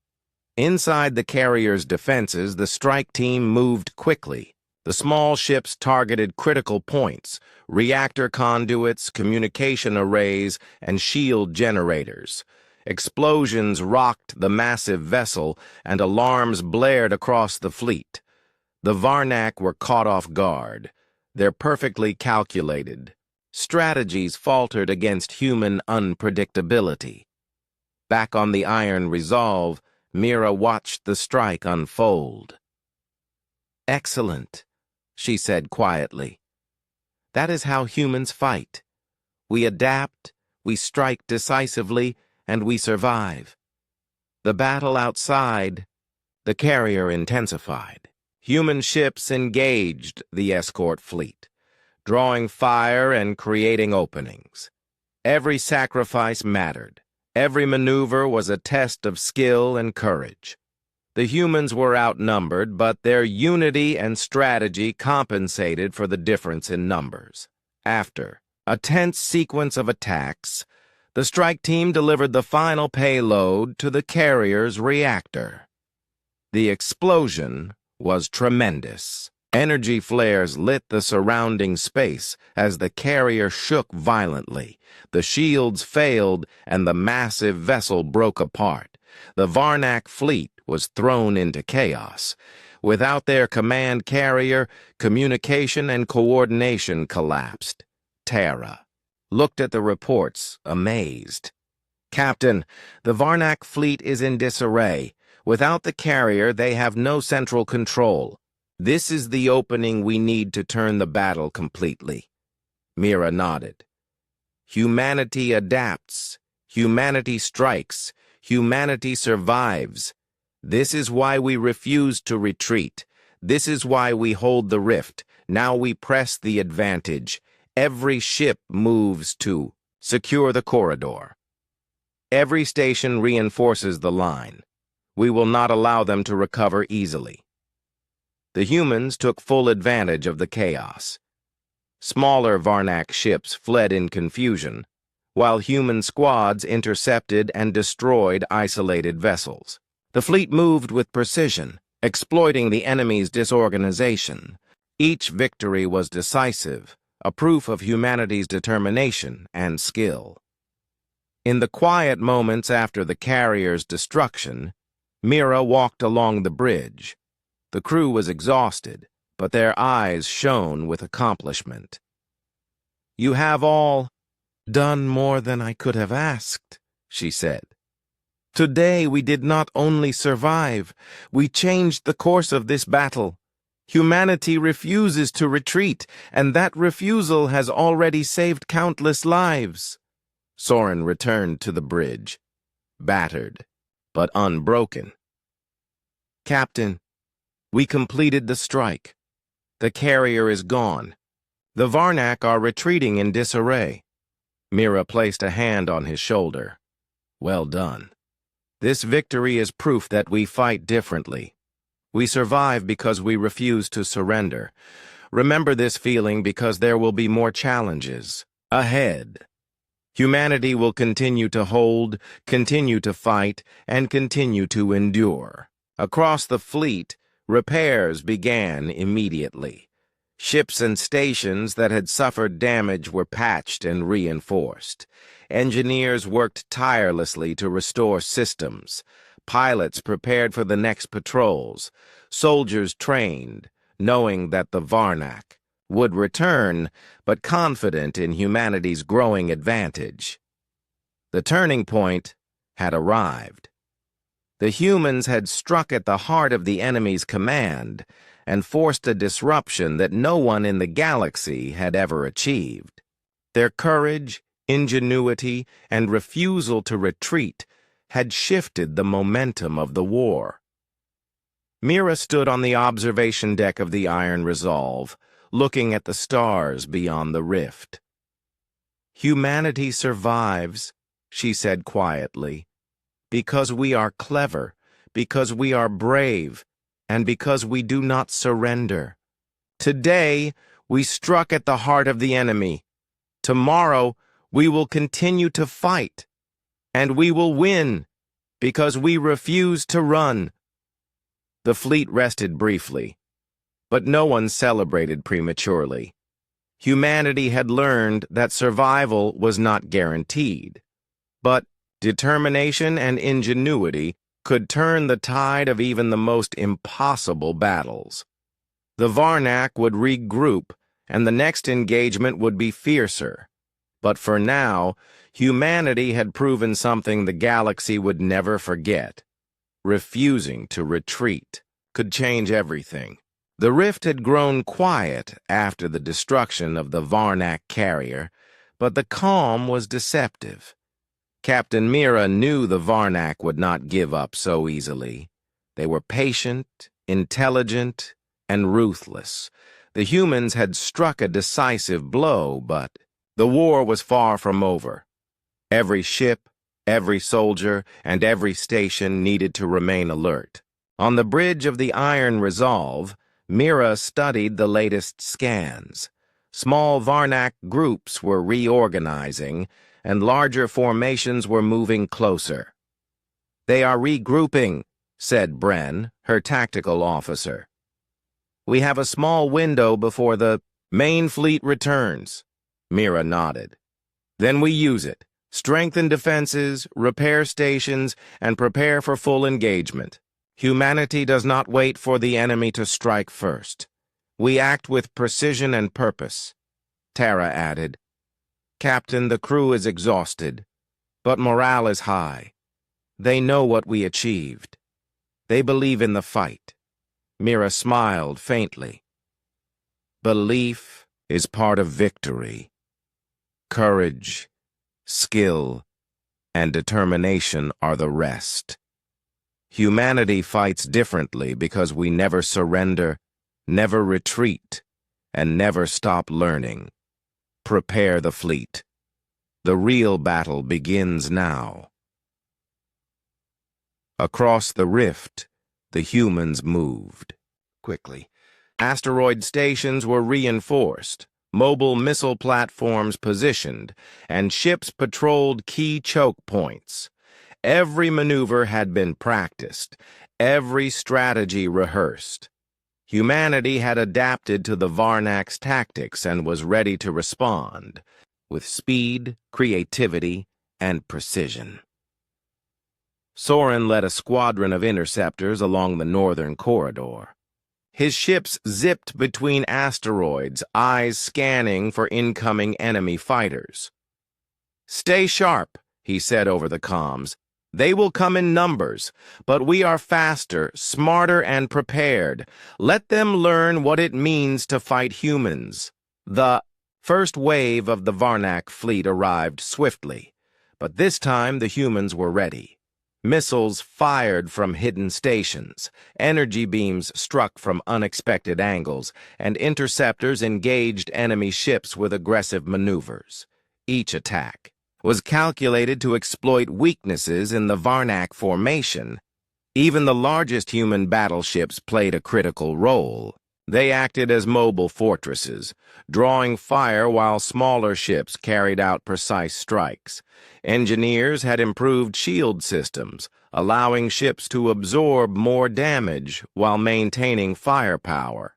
Inside the carrier's defenses, the strike team moved quickly. The small ships targeted critical points, reactor conduits, communication arrays, and shield generators. Explosions rocked the massive vessel, and alarms blared across the fleet. The Varnak were caught off guard. Their perfectly calculated strategies faltered against human unpredictability. Back on the Iron Resolve, Mira watched the strike unfold. "Excellent," she said quietly. "That is how humans fight. We adapt, we strike decisively, and we survive." The battle outside, the carrier intensified. Human ships engaged the escort fleet, drawing fire and creating openings. Every sacrifice mattered. Every maneuver was a test of skill and courage. The humans were outnumbered, but their unity and strategy compensated for the difference in numbers. After a tense sequence of attacks, the strike team delivered the final payload to the carrier's reactor. The explosion was tremendous. Energy flares lit the surrounding space as the carrier shook violently. The shields failed and the massive vessel broke apart. The Varnak fleet was thrown into chaos. Without their command carrier, communication and coordination collapsed. Tara looked at the reports, amazed. "Captain, the Varnak fleet is in disarray. Without the carrier, they have no central control. This is the opening we need to turn the battle completely. Mira nodded. Humanity adapts. Humanity strikes. Humanity survives. This is why we refuse to retreat. This is why we hold the rift. Now we press the advantage. Every ship moves to secure the corridor. Every station reinforces the line. We will not allow them to recover easily. The humans took full advantage of the chaos. Smaller Varnak ships fled in confusion, while human squads intercepted and destroyed isolated vessels. The fleet moved with precision, exploiting the enemy's disorganization. Each victory was decisive, a proof of humanity's determination and skill. In the quiet moments after the carrier's destruction, Mira walked along the bridge. The crew was exhausted, but their eyes shone with accomplishment. "You have all done more than I could have asked," she said. "Today we did not only survive, we changed the course of this battle. Humanity refuses to retreat, and that refusal has already saved countless lives." Soren returned to the bridge, battered, but unbroken. "Captain, we completed the strike. The carrier is gone. The Varnak are retreating in disarray." Mira placed a hand on his shoulder. "Well done. This victory is proof that we fight differently. We survive because we refuse to surrender. Remember this feeling because there will be more challenges ahead. Humanity will continue to hold, continue to fight, and continue to endure." Across the fleet, repairs began immediately. Ships and stations that had suffered damage were patched and reinforced. Engineers worked tirelessly to restore systems. Pilots prepared for the next patrols. Soldiers trained, knowing that the Varnak would return, but confident in humanity's growing advantage. The turning point had arrived. The humans had struck at the heart of the enemy's command and forced a disruption that no one in the galaxy had ever achieved. Their courage, ingenuity, and refusal to retreat had shifted the momentum of the war. Mira stood on the observation deck of the Iron Resolve, looking at the stars beyond the rift. "Humanity survives," she said quietly, "because we are clever, because we are brave, and because we do not surrender. Today, we struck at the heart of the enemy. Tomorrow, we will continue to fight, and we will win, because we refuse to run." The fleet rested briefly, but no one celebrated prematurely. Humanity had learned that survival was not guaranteed, but determination and ingenuity could turn the tide of even the most impossible battles. The Varnak would regroup, and the next engagement would be fiercer. But for now, humanity had proven something the galaxy would never forget. Refusing to retreat could change everything. The rift had grown quiet after the destruction of the Varnak carrier, but the calm was deceptive. Captain Mira knew the Varnak would not give up so easily. They were patient, intelligent, and ruthless. The humans had struck a decisive blow, but the war was far from over. Every ship, every soldier, and every station needed to remain alert. On the bridge of the Iron Resolve, Mira studied the latest scans. Small Varnak groups were reorganizing, and larger formations were moving closer. "They are regrouping," said Bren, her tactical officer. "We have a small window before the main fleet returns." Mira nodded. "Then we use it. Strengthen defenses, repair stations, and prepare for full engagement. Humanity does not wait for the enemy to strike first. We act with precision and purpose." Tara added, "Captain, the crew is exhausted, but morale is high. They know what we achieved." They believe in the fight. Mira smiled faintly. Belief is part of victory. Courage, skill, and determination are the rest. Humanity fights differently because we never surrender, never retreat, and never stop learning. Prepare the fleet. The real battle begins now. Across the rift, the humans moved. Quickly, asteroid stations were reinforced, mobile missile platforms positioned, and ships patrolled key choke points. Every maneuver had been practiced, every strategy rehearsed. Humanity had adapted to the Varnak's tactics and was ready to respond, with speed, creativity, and precision. Soren led a squadron of interceptors along the northern corridor. His ships zipped between asteroids, eyes scanning for incoming enemy fighters. "Stay sharp," he said over the comms. "They will come in numbers, but we are faster, smarter, and prepared. Let them learn what it means to fight humans." The first wave of the Varnak fleet arrived swiftly, but this time the humans were ready. Missiles fired from hidden stations, energy beams struck from unexpected angles, and interceptors engaged enemy ships with aggressive maneuvers. Each attack was calculated to exploit weaknesses in the Varnak formation. Even the largest human battleships played a critical role. They acted as mobile fortresses, drawing fire while smaller ships carried out precise strikes. Engineers had improved shield systems, allowing ships to absorb more damage while maintaining firepower.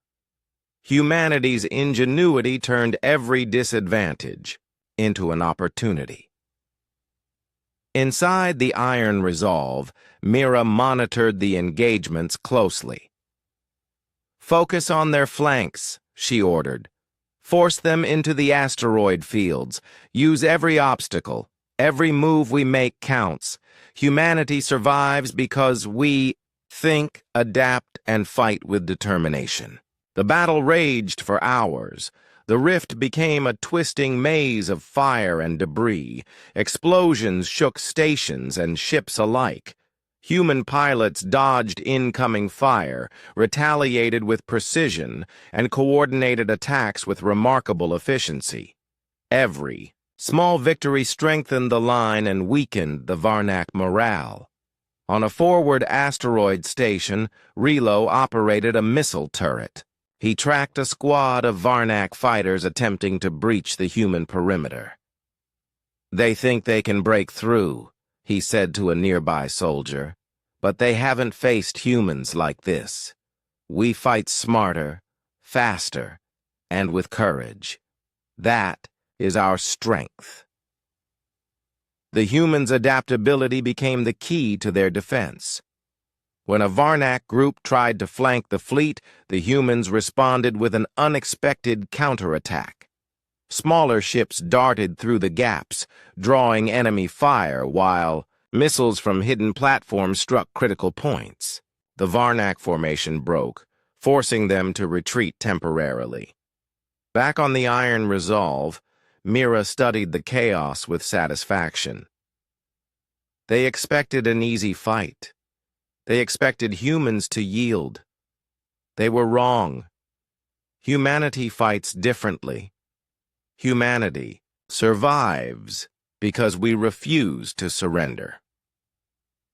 Humanity's ingenuity turned every disadvantage into an opportunity. Inside the Iron Resolve, Mira monitored the engagements closely. "Focus on their flanks," she ordered. "Force them into the asteroid fields. Use every obstacle. Every move we make counts. Humanity survives because we think, adapt, and fight with determination." The battle raged for hours. The rift became a twisting maze of fire and debris. Explosions shook stations and ships alike. Human pilots dodged incoming fire, retaliated with precision, and coordinated attacks with remarkable efficiency. Every small victory strengthened the line and weakened the Varnak morale. On a forward asteroid station, Relo operated a missile turret. He tracked a squad of Varnak fighters attempting to breach the human perimeter. "They think they can break through," he said to a nearby soldier, "but they haven't faced humans like this. We fight smarter, faster, and with courage. That is our strength." The humans' adaptability became the key to their defense. When a Varnak group tried to flank the fleet, the humans responded with an unexpected counterattack. Smaller ships darted through the gaps, drawing enemy fire, while missiles from hidden platforms struck critical points. The Varnak formation broke, forcing them to retreat temporarily. Back on the Iron Resolve, Mira studied the chaos with satisfaction. They expected an easy fight. They expected humans to yield. They were wrong. Humanity fights differently. Humanity survives because we refuse to surrender.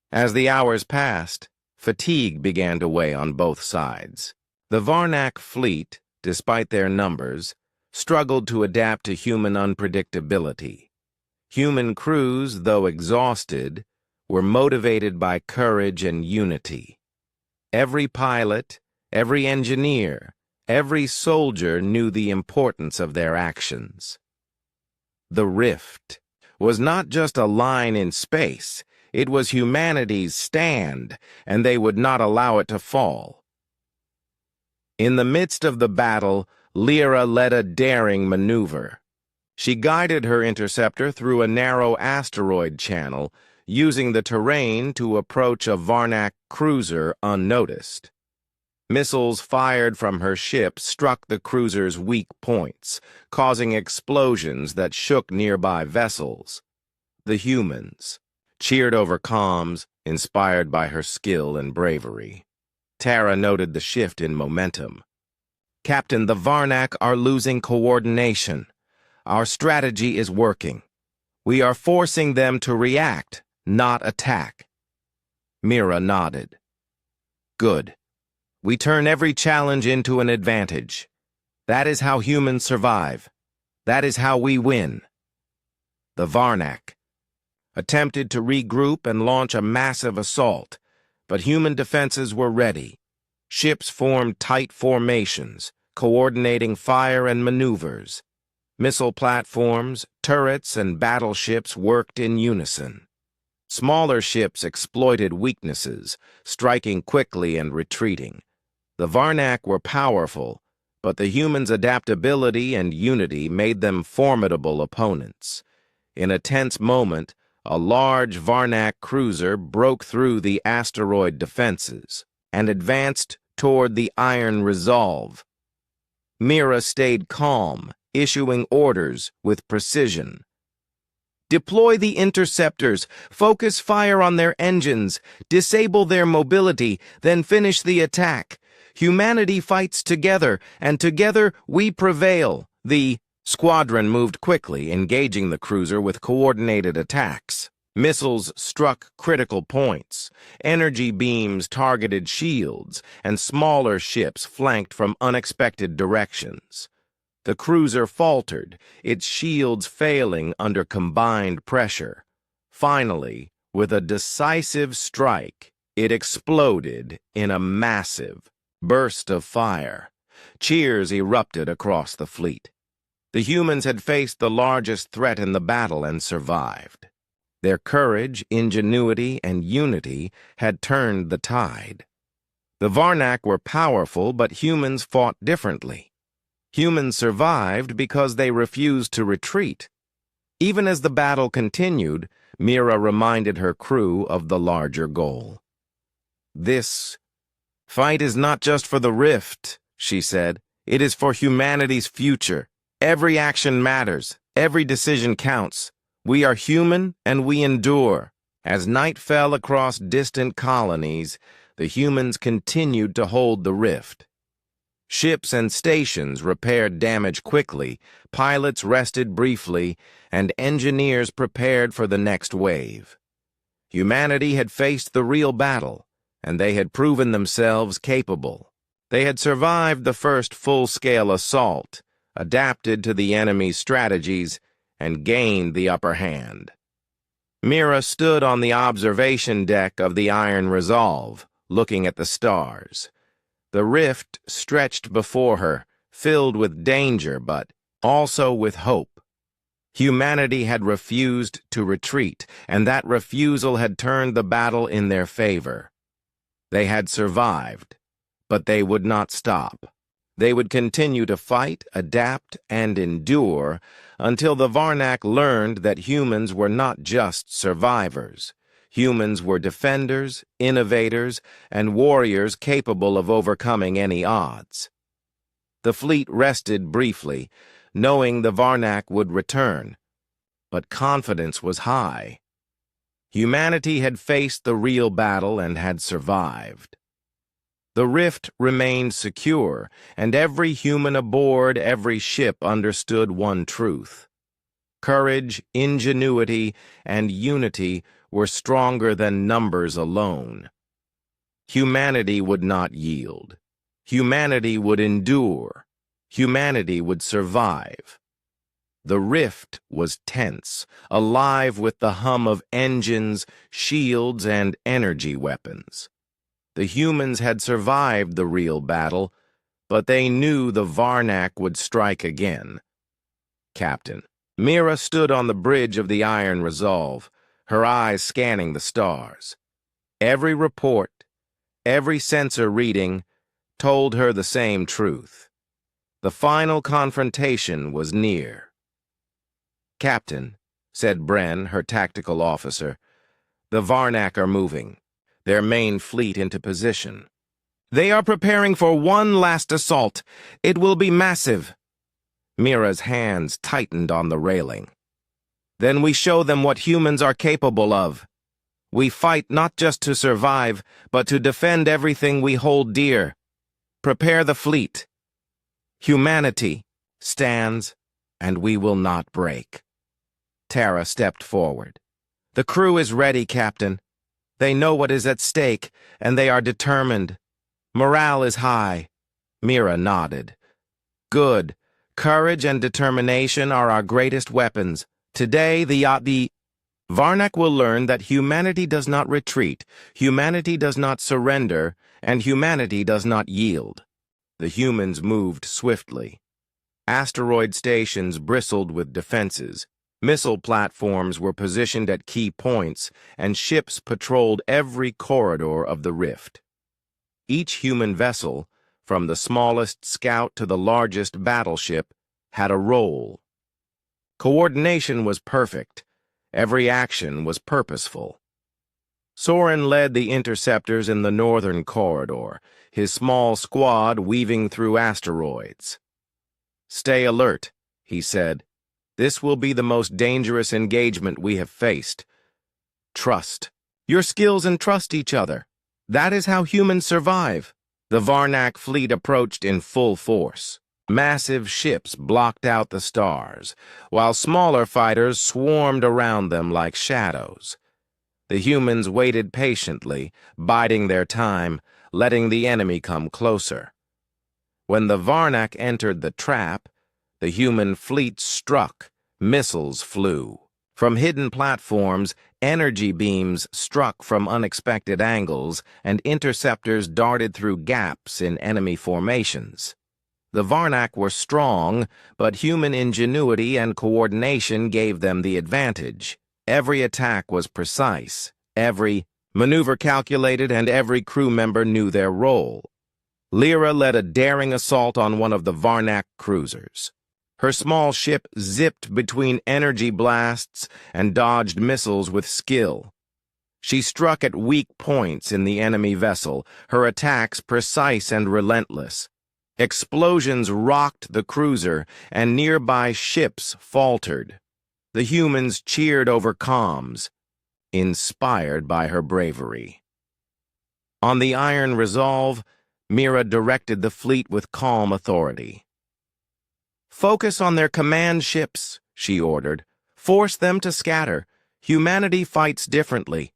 As the hours passed, fatigue began to weigh on both sides. The Varnak fleet, despite their numbers, struggled to adapt to human unpredictability. Human crews, though exhausted, were motivated by courage and unity. Every pilot, every engineer, every soldier knew the importance of their actions. The rift was not just a line in space, it was humanity's stand, and they would not allow it to fall. In the midst of the battle, Lyra led a daring maneuver. She guided her interceptor through a narrow asteroid channel, using the terrain to approach a Varnak cruiser unnoticed. Missiles fired from her ship struck the cruiser's weak points, causing explosions that shook nearby vessels. The humans cheered over comms, inspired by her skill and bravery. Tara noted the shift in momentum. "Captain, the Varnak are losing coordination. Our strategy is working. We are forcing them to react, not attack." Mira nodded. "Good. We turn every challenge into an advantage. That is how humans survive. That is how we win." The Varnak attempted to regroup and launch a massive assault, but human defenses were ready. Ships formed tight formations, coordinating fire and maneuvers. Missile platforms, turrets, and battleships worked in unison. Smaller ships exploited weaknesses, striking quickly and retreating. The Varnak were powerful, but the humans' adaptability and unity made them formidable opponents. In a tense moment, a large Varnak cruiser broke through the asteroid defenses and advanced toward the Iron Resolve. Mira stayed calm, issuing orders with precision. "Deploy the interceptors, focus fire on their engines, disable their mobility, then finish the attack. Humanity fights together, and together we prevail." The squadron moved quickly, engaging the cruiser with coordinated attacks. Missiles struck critical points, energy beams targeted shields, and smaller ships flanked from unexpected directions. The cruiser faltered, its shields failing under combined pressure. Finally, with a decisive strike, it exploded in a massive burst of fire. Cheers erupted across the fleet. The humans had faced the largest threat in the battle and survived. Their courage, ingenuity, and unity had turned the tide. The Varnak were powerful, but humans fought differently. Humans survived because they refused to retreat. Even as the battle continued, Mira reminded her crew of the larger goal. "This fight is not just for the Rift," she said. "It is for humanity's future. Every action matters. Every decision counts. We are human and we endure." As night fell across distant colonies, the humans continued to hold the Rift. Ships and stations repaired damage quickly, pilots rested briefly, and engineers prepared for the next wave. Humanity had faced the real battle, and they had proven themselves capable. They had survived the first full-scale assault, adapted to the enemy's strategies, and gained the upper hand. Mira stood on the observation deck of the Iron Resolve, looking at the stars. The rift stretched before her, filled with danger but also with hope. Humanity had refused to retreat, and that refusal had turned the battle in their favor. They had survived, but they would not stop. They would continue to fight, adapt, and endure until the Varnak learned that humans were not just survivors. Humans were defenders, innovators, and warriors capable of overcoming any odds. The fleet rested briefly, knowing the Varnak would return, but confidence was high. Humanity had faced the real battle and had survived. The rift remained secure, and every human aboard every ship understood one truth. Courage, ingenuity, and unity were stronger than numbers alone. Humanity would not yield. Humanity would endure. Humanity would survive. The rift was tense, alive with the hum of engines, shields, and energy weapons. The humans had survived the real battle, but they knew the Varnak would strike again. Captain. Mira stood on the bridge of the Iron Resolve, her eyes scanning the stars. Every report, every sensor reading, told her the same truth. The final confrontation was near. "Captain," said Bren, her tactical officer, The Varnak are moving, their main fleet into position. They are preparing for one last assault. It will be massive. Mira's hands tightened on the railing. Then we show them what humans are capable of. We fight not just to survive, but to defend everything we hold dear. Prepare the fleet. Humanity stands, and we will not break. Tara stepped forward. The crew is ready, Captain. They know what is at stake, and they are determined. Morale is high. Mira nodded. Good. Courage and determination are our greatest weapons. Today, the Varnak will learn that humanity does not retreat, humanity does not surrender, and humanity does not yield. The humans moved swiftly. Asteroid stations bristled with defenses. Missile platforms were positioned at key points, and ships patrolled every corridor of the rift. Each human vessel, from the smallest scout to the largest battleship, had a role. Coordination was perfect. Every action was purposeful. Soren led the interceptors in the northern corridor, his small squad weaving through asteroids. Stay alert, he said. This will be the most dangerous engagement we have faced. Trust. Your skills entrust each other. That is how humans survive. The Varnak fleet approached in full force. Massive ships blocked out the stars, while smaller fighters swarmed around them like shadows. The humans waited patiently, biding their time, letting the enemy come closer. When the Varnak entered the trap, the human fleet struck, missiles flew. From hidden platforms, energy beams struck from unexpected angles, and interceptors darted through gaps in enemy formations. The Varnak were strong, but human ingenuity and coordination gave them the advantage. Every attack was precise, every maneuver calculated, and every crew member knew their role. Lyra led a daring assault on one of the Varnak cruisers. Her small ship zipped between energy blasts and dodged missiles with skill. She struck at weak points in the enemy vessel, her attacks precise and relentless. Explosions rocked the cruiser, and nearby ships faltered. The humans cheered over comms, inspired by her bravery. On the Iron Resolve, Mira directed the fleet with calm authority. Focus on their command ships, she ordered. Force them to scatter. Humanity fights differently.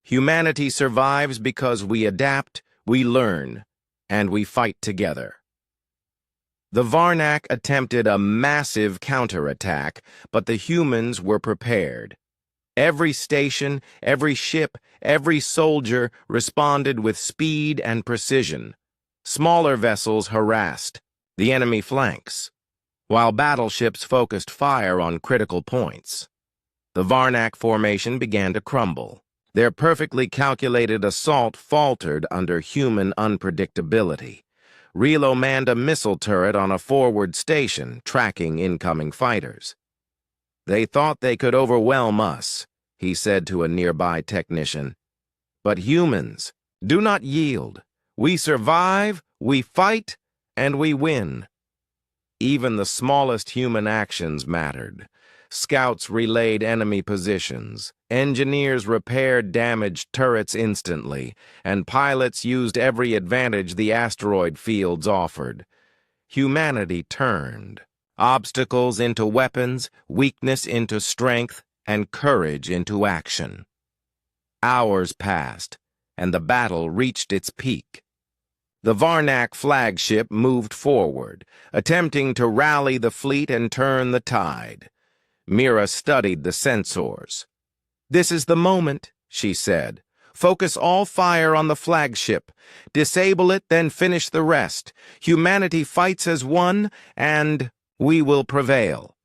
Humanity survives because we adapt, we learn, and we fight together. The Varnak attempted a massive counterattack, but the humans were prepared. Every station, every ship, every soldier responded with speed and precision. Smaller vessels harassed the enemy flanks, while battleships focused fire on critical points. The Varnak formation began to crumble. Their perfectly calculated assault faltered under human unpredictability. Relo manned a missile turret on a forward station, tracking incoming fighters. They thought they could overwhelm us, he said to a nearby technician. But humans do not yield. We survive, we fight, and we win. Even the smallest human actions mattered. Scouts relayed enemy positions, engineers repaired damaged turrets instantly, and pilots used every advantage the asteroid fields offered. Humanity turned, obstacles into weapons, weakness into strength, and courage into action. Hours passed, and the battle reached its peak. The Varnak flagship moved forward, attempting to rally the fleet and turn the tide. Mira studied the sensors. This is the moment, she said. Focus all fire on the flagship. Disable it, then finish the rest. Humanity fights as one, and we will prevail.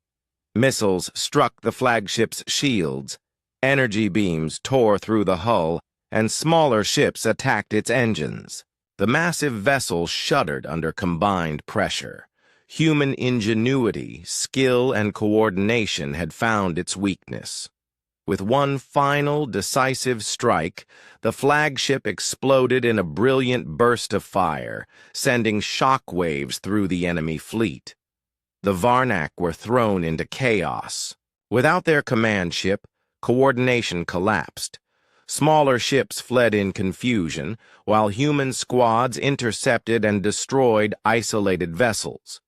Missiles struck the flagship's shields. Energy beams tore through the hull, and smaller ships attacked its engines. The massive vessel shuddered under combined pressure. Human ingenuity, skill, and coordination had found its weakness. With one final, decisive strike, the flagship exploded in a brilliant burst of fire, sending shock waves through the enemy fleet. The Varnak were thrown into chaos. Without their command ship, coordination collapsed. Smaller ships fled in confusion, while human squads intercepted and destroyed isolated vessels.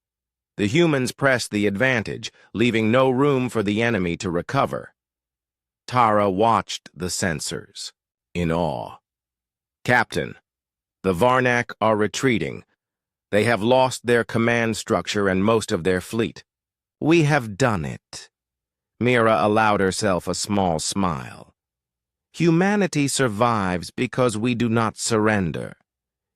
The humans pressed the advantage, leaving no room for the enemy to recover. Tara watched the sensors, in awe. "Captain, the Varnak are retreating. They have lost their command structure and most of their fleet." "We have done it." Mira allowed herself a small smile. "Humanity survives because we do not surrender.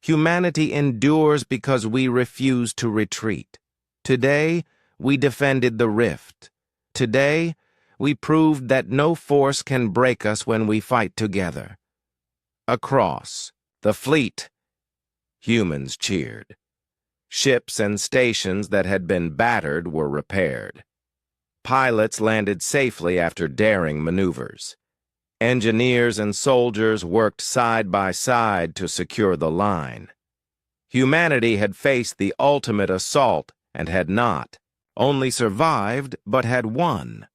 Humanity endures because we refuse to retreat. Today, we defended the rift. Today, we proved that no force can break us when we fight together." Across the fleet, humans cheered. Ships and stations that had been battered were repaired. Pilots landed safely after daring maneuvers. Engineers and soldiers worked side by side to secure the line. Humanity had faced the ultimate assault and had not only survived, but had won.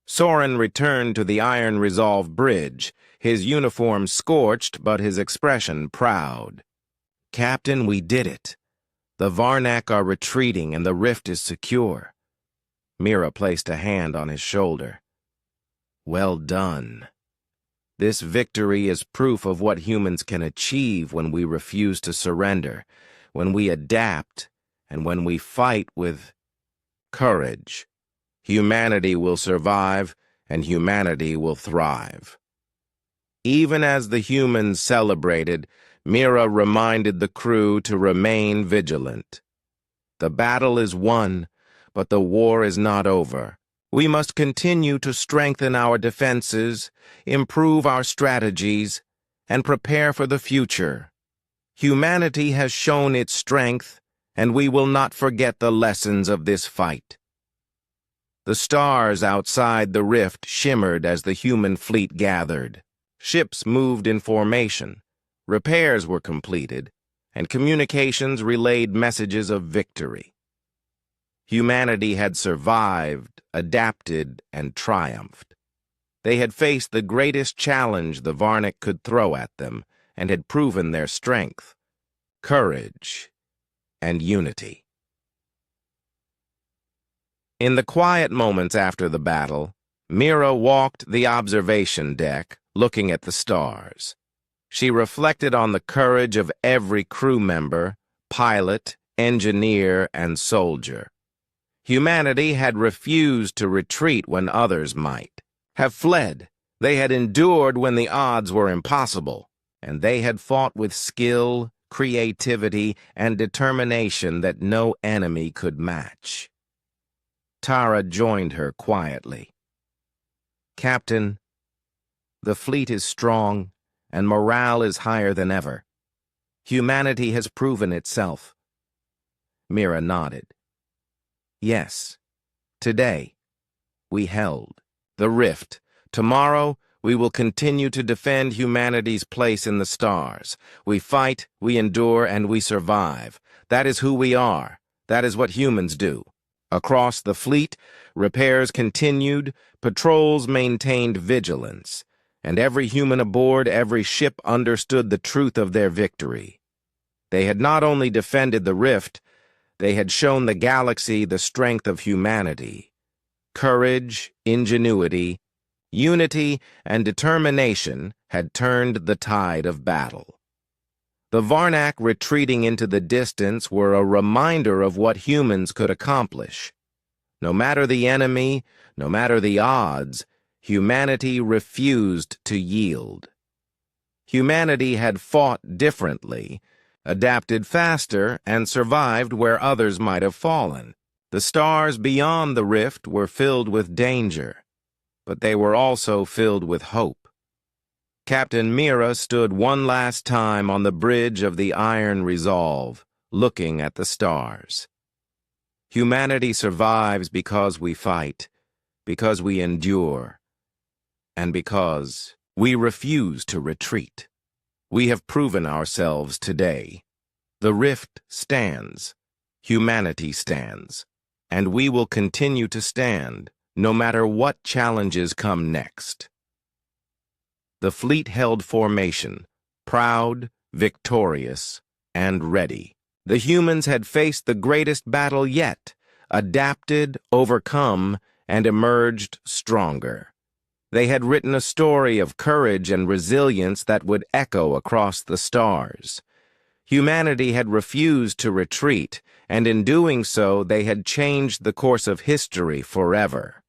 Soren returned to the Iron Resolve Bridge, his uniform scorched but his expression proud. "Captain, we did it. The Varnak are retreating and the rift is secure." Mira placed a hand on his shoulder. "Well done. This victory is proof of what humans can achieve when we refuse to surrender, when we adapt, and when we fight with courage. Humanity will survive, and humanity will thrive." Even as the humans celebrated, Mira reminded the crew to remain vigilant. "The battle is won, but the war is not over. We must continue to strengthen our defenses, improve our strategies, and prepare for the future. Humanity has shown its strength, and we will not forget the lessons of this fight." The stars outside the rift shimmered as the human fleet gathered. Ships moved in formation, repairs were completed, and communications relayed messages of victory. Humanity had survived, adapted, and triumphed. They had faced the greatest challenge the Varnak could throw at them, and had proven their strength, courage, and unity. In the quiet moments after the battle, Mira walked the observation deck, looking at the stars. She reflected on the courage of every crew member, pilot, engineer, and soldier. Humanity had refused to retreat when others might, have fled. They had endured when the odds were impossible, and they had fought with skill, creativity, and determination that no enemy could match. Tara joined her quietly. "Captain, the fleet is strong, and morale is higher than ever. Humanity has proven itself." Mira nodded. "Yes, today we held the rift. Tomorrow we will continue to defend humanity's place in the stars. We fight, we endure, and we survive. That is who we are. That is what humans do." Across the fleet, repairs continued, patrols maintained vigilance, and every human aboard every ship understood the truth of their victory. They had not only defended the rift, they had shown the galaxy the strength of humanity. Courage, ingenuity, unity, and determination had turned the tide of battle. The Varnak retreating into the distance were a reminder of what humans could accomplish. No matter the enemy, no matter the odds, humanity refused to yield. Humanity had fought differently, adapted faster, and survived where others might have fallen. The stars beyond the rift were filled with danger, but they were also filled with hope. Captain Mira stood one last time on the bridge of the Iron Resolve, looking at the stars. Humanity survives because we fight, because we endure, and because we refuse to retreat. We have proven ourselves today. The rift stands, humanity stands, and we will continue to stand, no matter what challenges come next. The fleet held formation, proud, victorious, and ready. The humans had faced the greatest battle yet, adapted, overcome, and emerged stronger. They had written a story of courage and resilience that would echo across the stars. Humanity had refused to retreat, and in doing so, they had changed the course of history forever.